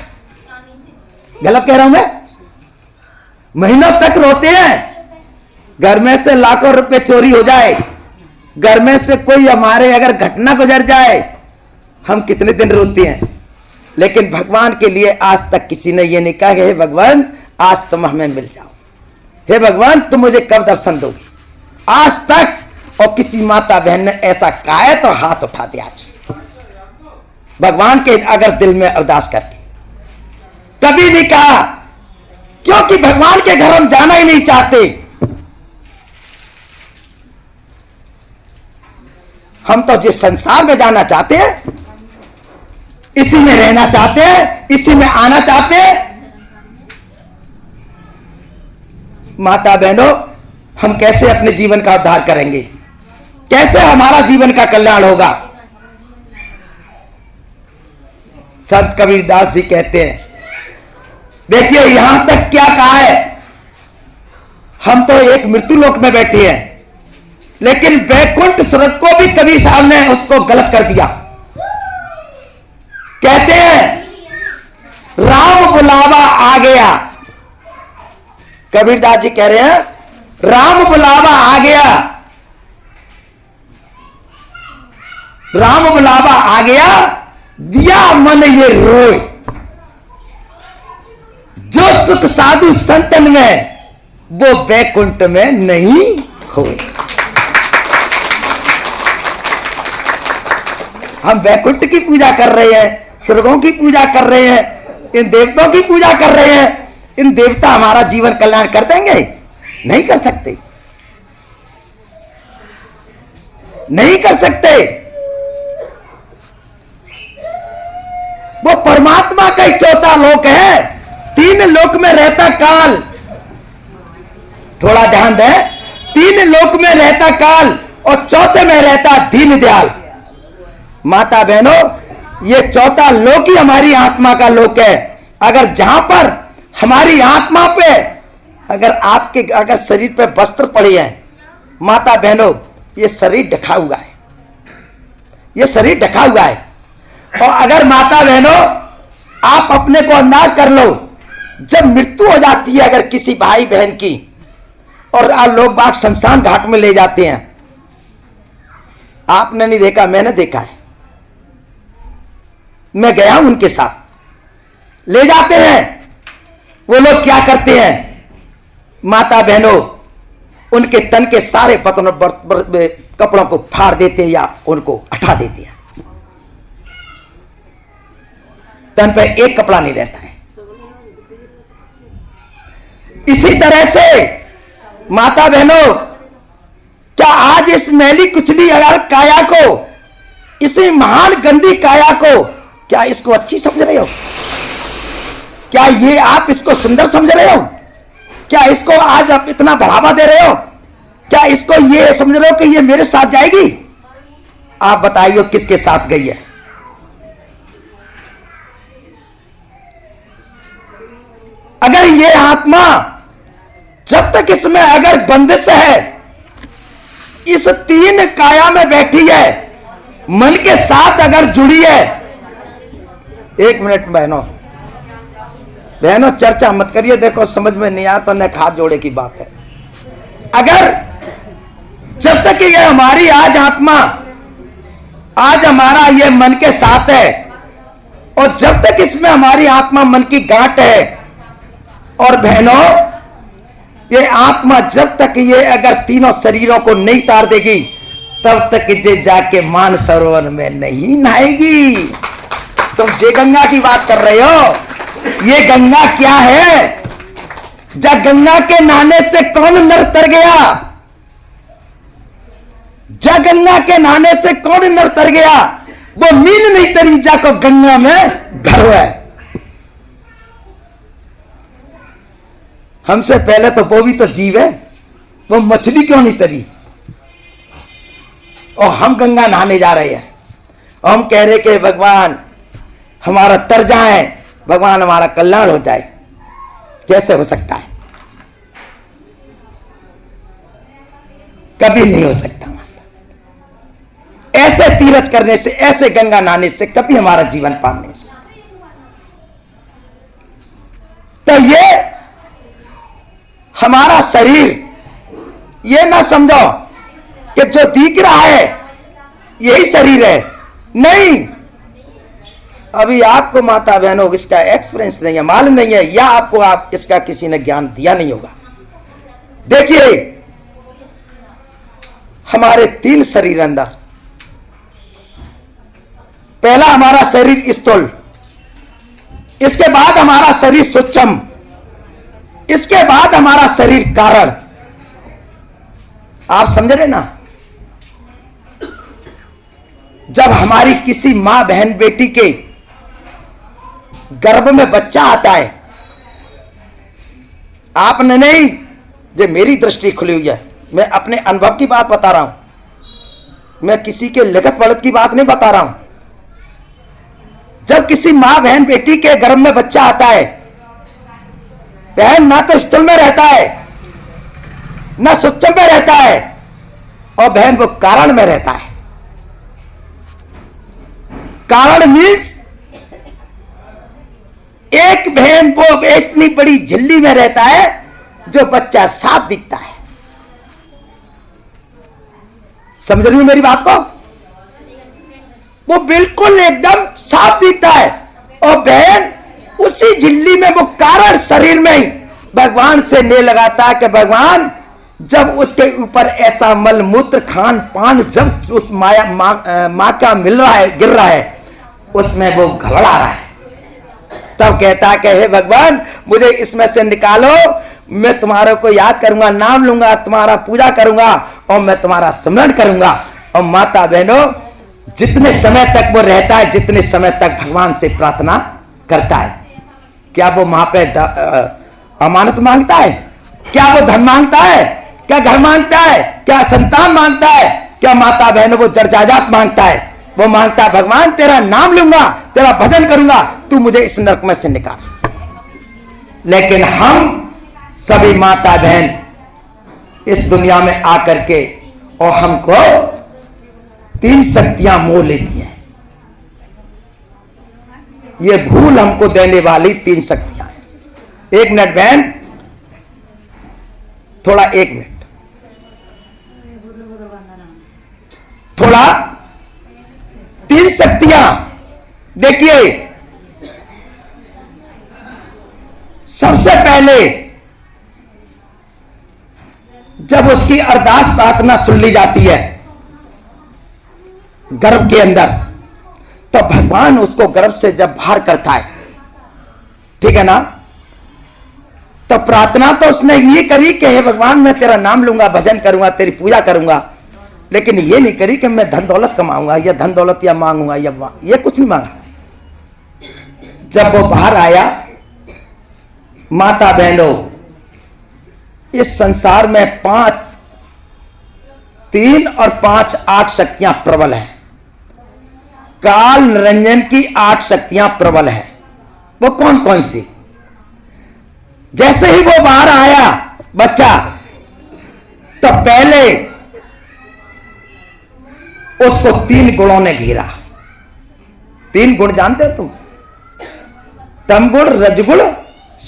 गलत कह रहा हूं मैं? महीनों तक रोते हैं। घर में से लाखों रुपए चोरी हो जाए, घर में से कोई हमारे अगर घटना गुजर जाए, हम कितने दिन रोते हैं। लेकिन भगवान के लिए आज तक किसी ने ये नहीं कहा कि हे भगवान आज तुम हमें मिल जाओ, हे भगवान तुम मुझे कब दर्शन दोगे। आज तक और किसी माता बहन ने ऐसा कहा है तो हाथ उठा दिया आज भगवान के अगर दिल में अरदास करके। कभी भी कहा, क्योंकि भगवान के घर हम जाना ही नहीं चाहते। हम तो जिस संसार में जाना चाहते हैं, इसी में रहना चाहते हैं, इसी में आना चाहते हैं। माता बहनों, हम कैसे अपने जीवन का उद्धार करेंगे, कैसे हमारा जीवन का कल्याण होगा। संत कबीरदास जी कहते हैं, देखिए यहां तक क्या कहा है, हम तो एक मृत्यु लोक में बैठे हैं, लेकिन वैकुंठ स्वर्ग को भी कबीर साहब ने उसको गलत कर दिया। कहते हैं राम बुलावा आ गया, कबीरदास जी कह रहे हैं राम बुलावा आ गया, राम बुलावा आ गया, दिया मन ये रोए, जो सुख साधु संतन में वो वैकुंठ में नहीं होए। हम वैकुंठ की पूजा कर रहे हैं, स्वर्गों की पूजा कर रहे हैं, इन देवताओं की पूजा कर रहे हैं। इन देवता हमारा जीवन कल्याण कर देंगे? नहीं कर सकते, नहीं कर सकते। वो परमात्मा का एक चौथा लोक है, 3 लोक में रहता काल। थोड़ा ध्यान दें, 3 लोक में रहता काल और चौथे में रहता दीन दयाल। माता बहनों, ये चौथा लोक ही हमारी आत्मा का लोक है। अगर जहां पर हमारी आत्मा पे अगर शरीर पे वस्त्र पड़े हैं, माता बहनों ये शरीर ढका हुआ है, ये शरीर ढका हुआ है। और अगर माता बहनों आप अपने को अंदाज कर लो, जब मृत्यु हो जाती है अगर किसी भाई बहन की, और लोग बाग शमशान घाट में ले जाते हैं, आपने नहीं देखा, मैंने देखा है, मैं गया हूं उनके साथ, ले जाते हैं। वो लोग क्या करते हैं माता बहनों, उनके तन के सारे कपड़ों को फाड़ देते हैं या उनको हटा देते हैं, तन पे एक कपड़ा नहीं रहता है। इसी तरह से माता बहनों, क्या आज इस मैली कुचली अगर काया को, इसी महान गंदी काया को, क्या इसको अच्छी समझ रहे हो? क्या ये आप इसको सुंदर समझ रहे हो? क्या इसको आज आप इतना बढ़ावा दे रहे हो? क्या इसको ये समझ रहे हो कि ये मेरे साथ जाएगी? आप बताइए किसके साथ गई है? अगर ये आत्मा जब तक इसमें अगर बंदिश है, इस 3 काया में बैठी है, मन के साथ अगर जुड़ी है। एक मिनट बहनों चर्चा मत करिए, देखो समझ में नहीं आता न हाथ जोड़े की बात है। अगर जब तक ये हमारी आज आत्मा, आज हमारा ये मन के साथ है, और जब तक इसमें हमारी आत्मा मन की गांठ है, और बहनों ये आत्मा जब तक ये अगर तीनों शरीरों को नहीं तार देगी, तब तक ये जाके मान सरोवर में नहीं नहाएगी। तुम जे गंगा की बात कर रहे हो, ये गंगा क्या है? जा गंगा के नहाने से कौन नर तर गया? जा गंगा के नहाने से कौन नर तर गया? वो मीन नहीं तरी जा को गंगा में घर है। हमसे पहले तो वो भी तो जीव है, वो मछली क्यों नहीं तरी? और हम गंगा नहाने जा रहे हैं और हम कह रहे कि भगवान हमारा तर जाए, भगवान हमारा कल्याण हो जाए। कैसे हो सकता है? कभी नहीं हो सकता। ऐसे तीर्थ करने से, ऐसे गंगा नहाने से कभी हमारा जीवन पार नहीं हो सकता। तो ये हमारा शरीर, ये ना समझो कि जो दिख रहा है यही शरीर है, नहीं। अभी आपको माता बहनों इसका एक्सपीरियंस नहीं है, मालूम नहीं है, या आप इसका किसी ने ज्ञान दिया नहीं होगा। देखिए हमारे 3 शरीर अंदर, पहला हमारा शरीर स्थूल, इसके बाद हमारा शरीर सूक्ष्म, इसके बाद हमारा शरीर कारण। आप समझ रहे ना? जब हमारी किसी मां बहन बेटी के गर्भ में बच्चा आता है, आपने नहीं, ये मेरी दृष्टि खुली हुई है, मैं अपने अनुभव की बात बता रहा हूं, मैं किसी के लिखत पढ़त की बात नहीं बता रहा हूं। जब किसी मां बहन बेटी के गर्भ में बच्चा आता है, बहन ना तो स्थूल में रहता है ना सूक्ष्म में रहता है, और बहन वो कारण में रहता है। कारण मीन्स एक बहन वो इतनी बड़ी झिल्ली में रहता है जो बच्चा साफ दिखता है। समझ रही हो मेरी बात को? वो बिल्कुल एकदम साफ दिखता है, और बहन उसी झिल्ली में, वो कारण शरीर में ही भगवान से ने लगाता है कि भगवान जब उसके ऊपर ऐसा मल मूत्र खान पान जब उस माँ का मिल रहा है, गिर रहा है, उसमें वो घबरा रहा है, तब कहता है कि हे भगवान मुझे इसमें से निकालो, मैं तुम्हारे को याद करूंगा, नाम लूंगा, तुम्हारा पूजा करूंगा और मैं तुम्हारा स्मरण करूंगा। और माता बहनों, जितने समय तक वो रहता है, जितने समय तक भगवान से प्रार्थना करता है, क्या वो मां पे अमानत मांगता है? क्या वो धन मांगता है? क्या घर मांगता है? क्या संतान मांगता है? क्या माता बहनों वो जर्जाजात मांगता है? वो मांगता है भगवान तेरा नाम लूंगा, तेरा भजन करूंगा, तू मुझे इस नरक में से निकाल। लेकिन हम सभी माता बहन इस दुनिया में आकर के और हमको 3 शक्तियां मोह लेती हैं। ये भूल हमको देने वाली 3 शक्तियां हैं। 1 मिनट बहन, थोड़ा 1 मिनट, थोड़ा 3 शक्तियां देखिए। सबसे पहले जब उसकी अरदास प्रार्थना सुन ली जाती है गर्भ के अंदर, तो भगवान उसको गर्भ से जब बाहर करता है, ठीक है ना, तो प्रार्थना तो उसने ये करी कि हे भगवान मैं तेरा नाम लूंगा, भजन करूंगा, तेरी पूजा करूंगा, लेकिन ये नहीं करी कि मैं धन दौलत कमाऊंगा या धन दौलत या मांगूंगा या ये कुछ नहीं मांगा। जब वो बाहर आया, माता बहनों, इस संसार में 3 और 5 8 शक्तियां प्रबल हैं। काल निरंजन की 8 शक्तियां प्रबल हैं। वो कौन कौन सी? जैसे ही वो बाहर आया बच्चा, तो पहले उसको 3 गुणों ने घेरा। 3 गुण जानते हो तुम? तमगुण, रजगुण,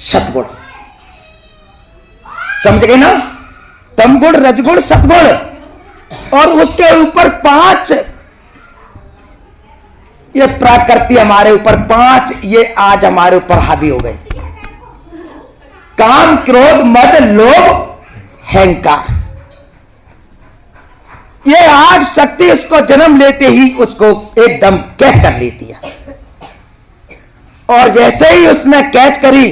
सतगुण। समझ गए ना? तमगुण, रजगुण, सतगुण, और उसके ऊपर 5 ये प्रकृति हमारे ऊपर 5 ये आज हमारे ऊपर हावी हो गए। काम, क्रोध, मद, लोभ, अहंकार। ये 8 शक्ति उसको जन्म लेते ही उसको एकदम कैच कर लेती है। और जैसे ही उसने कैच करी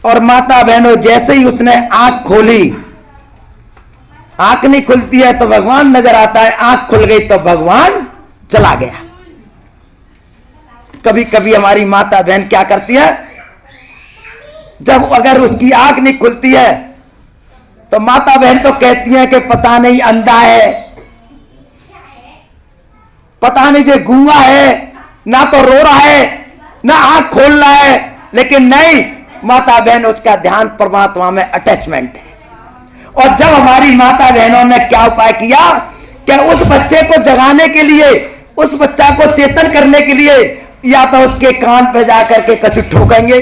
और माता बहनों जैसे ही उसने आंख खोली, आंख नहीं खुलती है तो भगवान नजर आता है, आंख खुल गई तो भगवान चला गया। कभी कभी हमारी माता बहन क्या करती है, जब अगर उसकी आंख नहीं खुलती है तो माता बहन तो कहती है कि पता नहीं अंधा है, पता नहीं जो गूंगा है, ना तो रो रहा है ना आंख खोल रहा है। लेकिन नहीं, माता बहन उसका ध्यान परमात्मा में अटैचमेंट है। और जब हमारी माता बहनों ने क्या उपाय किया कि उस बच्चे को जगाने के लिए, उस बच्चा को चेतन करने के लिए, या तो उसके कान पे जाकर के कछु ठोकेंगे,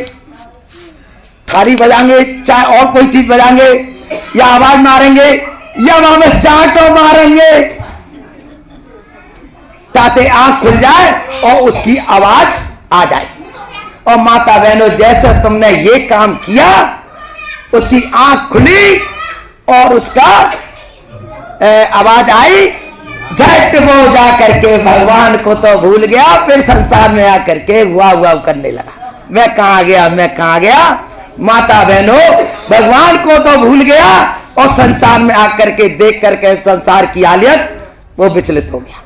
थाली बजाएंगे, चाहे और कोई चीज बजाएंगे, या आवाज मारेंगे, या वहां में चांटो मारेंगे ताकि आंख खुल जाए और उसकी आवाज आ जाए। और माता बहनों जैसे तुमने ये काम किया, उसकी आंख खुली और उसका आवाज आई, झट वो जा करके भगवान को तो भूल गया, फिर संसार में आकर के वाह करने लगा, मैं कहां गया, मैं कहां गया। माता बहनों भगवान को तो भूल गया और संसार में आकर के देख करके संसार की हालत वो विचलित हो गया।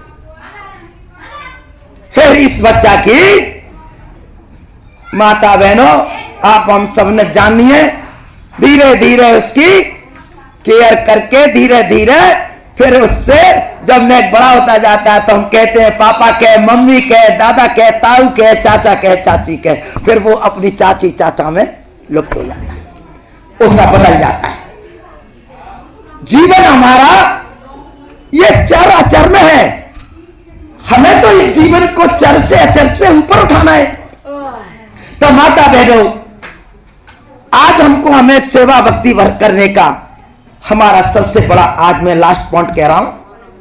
फिर इस बच्चा की माता बहनों आप हम सब ने जानी है, धीरे धीरे उसकी केयर करके धीरे धीरे फिर उससे जब मैं बड़ा होता जाता है तो हम कहते हैं पापा कहे, मम्मी कहे, दादा कहे, ताऊ कहे, चाचा कहे, चाची कहे, फिर वो अपनी चाची चाचा में लुप्त हो जाता है, उसका बदल जाता है। जीवन हमारा ये चर अचर में है, हमें तो इस जीवन को चर से अचर से ऊपर उठाना है। तो माता बहनों आज हमको हमें सेवा भक्ति भर करने का हमारा सबसे बड़ा, आज मैं लास्ट पॉइंट कह रहा हूं,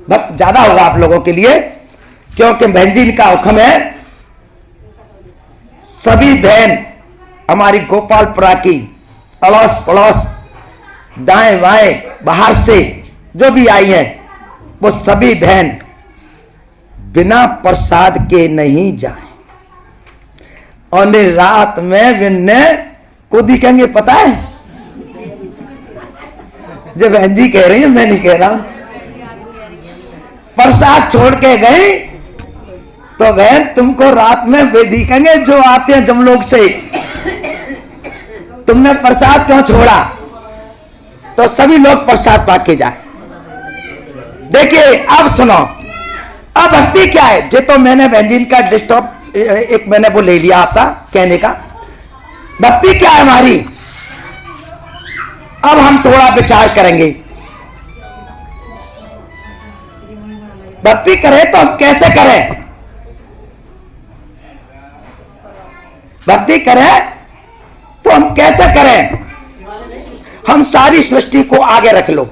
वक्त ज्यादा होगा आप लोगों के लिए, क्योंकि बहन जी का हुक्म है सभी बहन हमारी गोपालपुरा की अड़ोस पड़ोस दाएं बाएं बाहर से जो भी आई है, वो सभी बहन बिना प्रसाद के नहीं जाए। और रात में बिन्ने को दिखेंगे, पता है जो बहन जी कह रही है, मैं नहीं कह रहा। प्रसाद छोड़ के गई तो बहन तुमको रात में वे दिखेंगे जो आते हैं जमलोक से, तुमने प्रसाद क्यों छोड़ा, तो सभी लोग प्रसाद पा के जाए। देखिए अब सुनो, अब भक्ति क्या है, जो तो मैंने बहन जी का डिस्टर्ब एक मैंने वो ले लिया आपका कहने का। भक्ति क्या है हमारी, अब हम थोड़ा विचार करेंगे। भक्ति करें तो हम कैसे करें, भक्ति करें तो हम कैसे करें। हम सारी सृष्टि को आगे रख लो।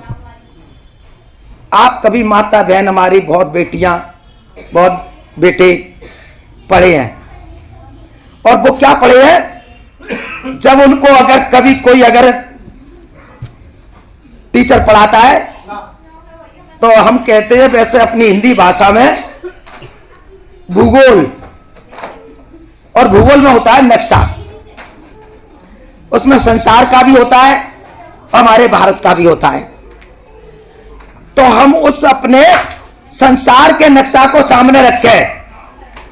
आप कभी माता बहन हमारी बहुत बेटियां बहुत बेटे पढ़े हैं, और वो क्या पढ़े हैं, जब उनको अगर कभी कोई अगर टीचर पढ़ाता है तो हम कहते हैं वैसे अपनी हिंदी भाषा में भूगोल, और भूगोल में होता है नक्शा, उसमें संसार का भी होता है हमारे भारत का भी होता है। तो हम उस अपने संसार के नक्शा को सामने रखे,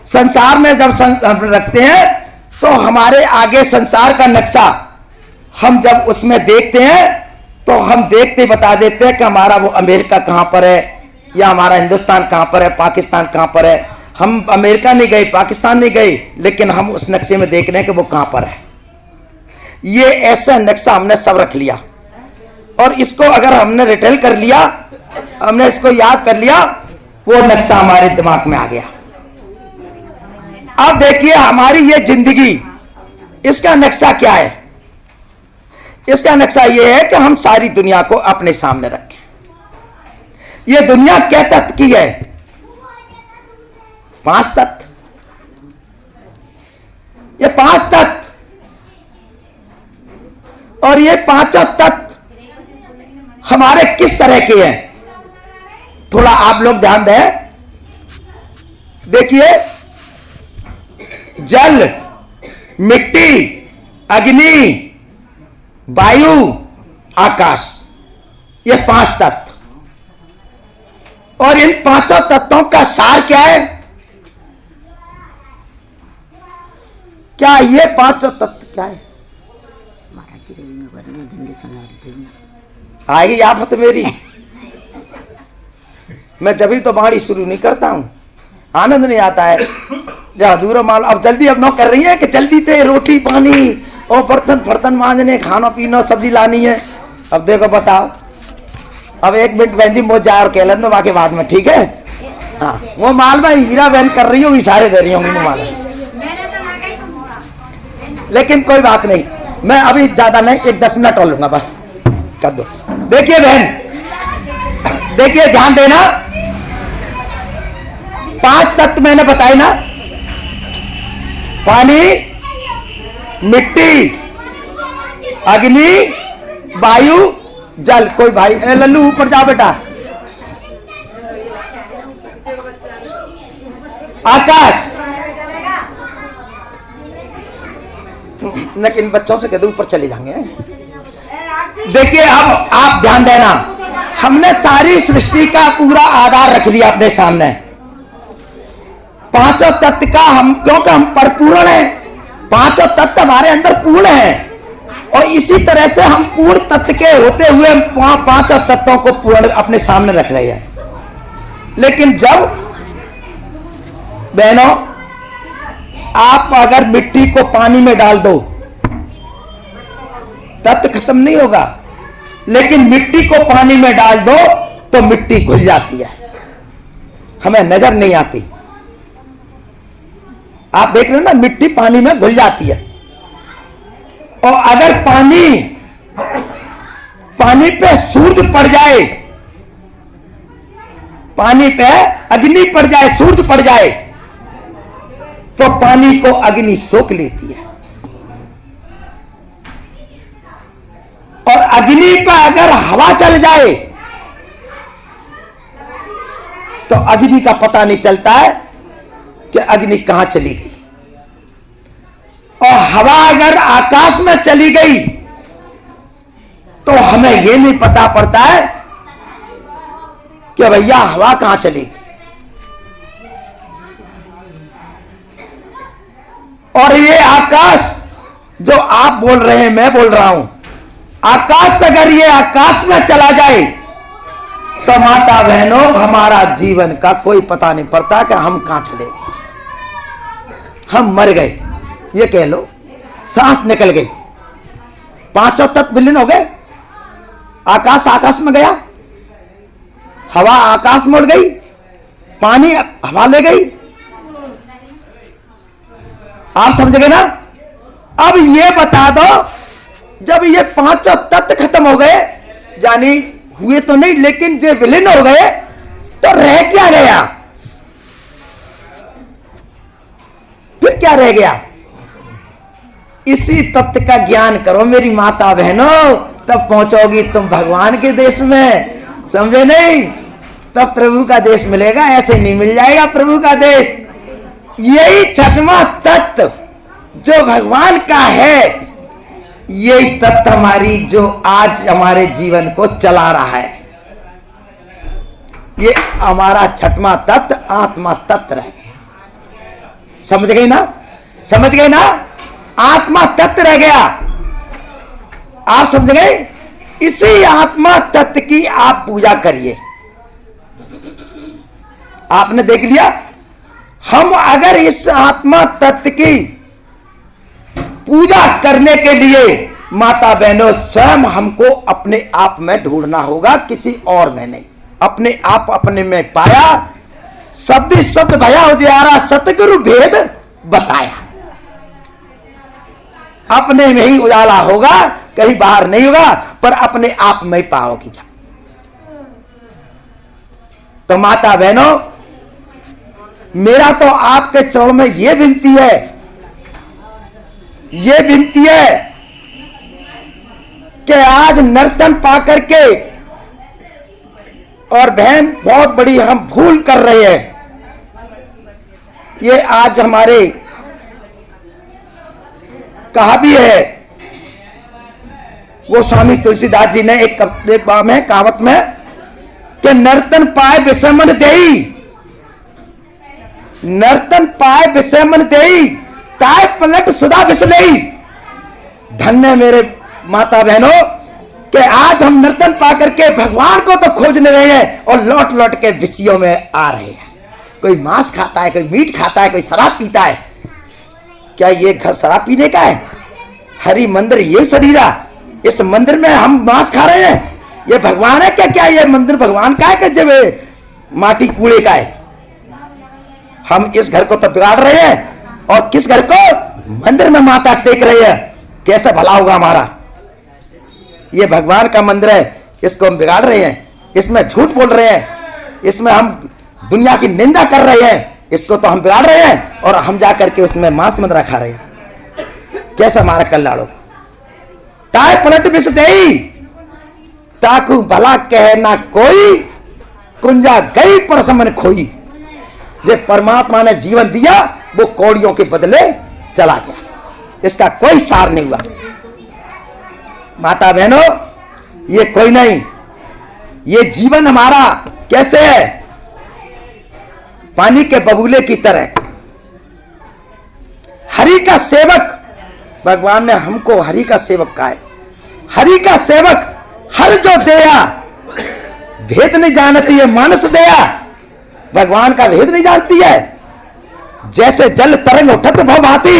संसार में जब हम रखते हैं तो हमारे आगे संसार का नक्शा हम जब उसमें देखते हैं तो हम देखते बता देते हैं कि हमारा वो अमेरिका कहां पर है, या हमारा हिंदुस्तान कहां पर है, पाकिस्तान कहां पर है। हम अमेरिका नहीं गए, पाकिस्तान नहीं गए, लेकिन हम उस नक्शे में देख रहे हैं कि वो कहां पर है। ये ऐसा नक्शा हमने सब रख लिया, और इसको अगर हमने रिटेल कर लिया, हमने इसको याद कर लिया, वो नक्शा हमारे दिमाग में आ गया। अब देखिए हमारी ये जिंदगी, इसका नक्शा क्या है, इसका नक्शा ये है कि हम सारी दुनिया को अपने सामने रखें। ये दुनिया क्या तत्व की है, 5 तत्व, ये 5 तत्व, और ये 5 तत्व हमारे किस तरह के हैं, थोड़ा आप लोग ध्यान दें। देखिए जल, मिट्टी, अग्नि, वायु, आकाश, ये 5 तत्व। और इन 5 तत्वों का सार क्या है? क्या ये 5 तत्व क्या है? आएगी आफत मेरी, मैं जब ही तो बाणी शुरू नहीं करता हूं, आनंद नहीं आता है। जहाँ दूर माल अब जल्दी अब नौ कर रही है कि जल्दी थे रोटी पानी और बर्तन मांजने, खाना पीना, सब्जी लानी है। अब देखो बताओ, अब 1 मिनट बहन जी मुझ जा और कहलन में बाकी बाद में, ठीक है? हाँ, वो माल में हीरा बहन कर रही हूँ, इशारे दे रही हूँ माल, लेकिन कोई बात नहीं, मैं अभी ज्यादा नहीं, 1-10 मिनट और लूंगा बस, कर दो। देखिए बहन, देखिए ध्यान देना, 5 तत्व मैंने बताए ना, पानी, मिट्टी, अग्नि, वायु, जल। कोई भाई, लल्लू ऊपर जाओ बेटा। आकाश, लेकिन बच्चों से कहते ऊपर चले जाएंगे। देखिए अब आप ध्यान देना, हमने सारी सृष्टि का पूरा आधार रख लिया अपने सामने, 5 तत्व का। हम क्योंकि हम परिपूर्ण हैं, 5 तत्व हमारे अंदर पूर्ण है, और इसी तरह से हम पूर्ण तत्व के होते हुए 5 तत्वों को पूर्ण अपने सामने रख रहे हैं। लेकिन जब बहनों आप अगर मिट्टी को पानी में डाल दो, तत्व खत्म नहीं होगा, लेकिन मिट्टी को पानी में डाल दो तो मिट्टी घुल जाती है, हमें नजर नहीं आती। आप देख रहे हो ना, मिट्टी पानी में घुल जाती है। और अगर पानी पे सूरज पड़ जाए, पानी पे अग्नि पड़ जाए, सूरज पड़ जाए, तो पानी को अग्नि सोख लेती है। और अग्नि पर अगर हवा चल जाए तो अग्नि का पता नहीं चलता है कि अग्नि कहां चली गई। और हवा अगर आकाश में चली गई तो हमें यह नहीं पता पड़ता है कि भैया हवा कहां चली गई। और ये आकाश जो आप बोल रहे हैं, मैं बोल रहा हूं, आकाश अगर ये आकाश में चला जाए तो माता बहनों हमारा जीवन का कोई पता नहीं पड़ता कि हम कहां चले गए, हम मर गए, ये कह लो, सांस निकल गई, 5 तत्व विलीन हो गए। आकाश में गया, हवा आकाश में उड़ गई, पानी हवा ले गई। आप समझ गए ना? अब ये बता दो, जब ये 5 तत्व खत्म हो गए, यानी हुए तो नहीं लेकिन जो विलीन हो गए, तो रह क्या गया? फिर क्या रह गया? इसी तत्व का ज्ञान करो मेरी माता बहनों, तब पहुंचोगी तुम भगवान के देश में, समझे नहीं? तब प्रभु का देश मिलेगा, ऐसे नहीं मिल जाएगा प्रभु का देश। यही 6वां तत्व जो भगवान का है, यही तत्व हमारी जो आज हमारे जीवन को चला रहा है। ये हमारा 6वां तत्व आत्मा तत्व रह गया। समझ गई ना? समझ गए ना? आत्मा तत्व रह गया। आप समझ गए? इसी आत्मा तत्व की आप पूजा करिए। आपने देख लिया, हम अगर इस आत्मा तत्व की पूजा करने के लिए माता बहनों स्वयं हमको अपने आप में ढूंढना होगा, किसी और में नहीं। अपने आप अपने में पाया, शब्द शब्द भया उजियारा, सतगुरु भेद बताया। अपने में ही उजाला होगा, कहीं बाहर नहीं होगा, पर अपने आप में ही पाओगी जा। तो माता बहनों, मेरा तो आपके चरणों में यह विनती है, ये विनती है कि आज नर्तन पा करके, और बहन बहुत बड़ी हम भूल कर रहे हैं। ये आज हमारे कहा भी है वो स्वामी तुलसीदास जी ने एक कहावत में कि नर्तन पाए विषमन देई, नर्तन पाए विषमन देई, काय पलट सुधा विसलई। धन्य मेरे माता बहनों कि आज हम नर्तन पा करके भगवान को तो खोजने रहे हैं और लौट लौट के विषयों में आ रहे हैं। कोई मांस खाता है, कोई मीट खाता है, कोई शराब पीता है। क्या ये घर शराब पीने का है? हरि मंदिर ये शरीरा, इस मंदिर में हम मांस खा रहे हैं। ये भगवान है क्या? क्या ये मंदिर भगवान का है कि जब माटी कूड़े का है? हम इस घर को तो बिगाड़ रहे हैं और किस घर को? मंदिर में माथा टेक रहे हैं। कैसे भला होगा हमारा? ये भगवान का मंदिर है, इसको हम बिगाड़ रहे हैं, इसमें झूठ बोल रहे हैं, इसमें हम दुनिया की निंदा कर रहे हैं, इसको तो हम बिगाड़ रहे हैं और हम जाकर के उसमें मांस मदिरा खा रहे हैं। कैसा हमारा कल्याण होगा? ताय पलट विष देई, ताकू भला कह ना कोई, कुंजा गई परसमन खोई। जो परमात्मा ने जीवन दिया वो कौड़ियों के बदले चला गया, इसका कोई सार नहीं हुआ। माता बहनों, ये कोई नहीं, ये जीवन हमारा कैसे है? पानी के बबूले की तरह। हरि का सेवक, भगवान ने हमको हरि का सेवक कहा है। हरि का सेवक हर जो दया, भेद नहीं जानती है मानस दया, भगवान का भेद नहीं जानती है। जैसे जल तरंग उठत भव भांति,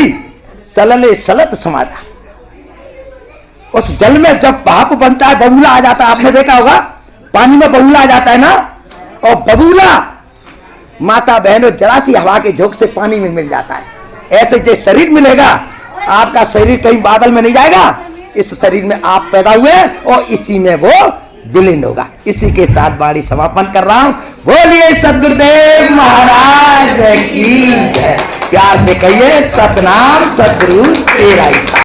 सलले सलत समाजा। उस जल में जब भाप बनता है, बबूला आ जाता है, आपने देखा होगा पानी में बबूला आ जाता है ना, और बबूला माता बहनों जरा सी हवा के झोंक से पानी में मिल जाता है। ऐसे जो शरीर मिलेगा, आपका शरीर कहीं बादल में नहीं जाएगा, इस शरीर में आप पैदा हुए और इसी में वो विलीन होगा। इसी के साथ वाणी समापन कर रहा हूं। बोलिए सद्गुरुदेव महाराज की जय। प्यार से कहिए सतनाम सद्गुरु तेरा ही।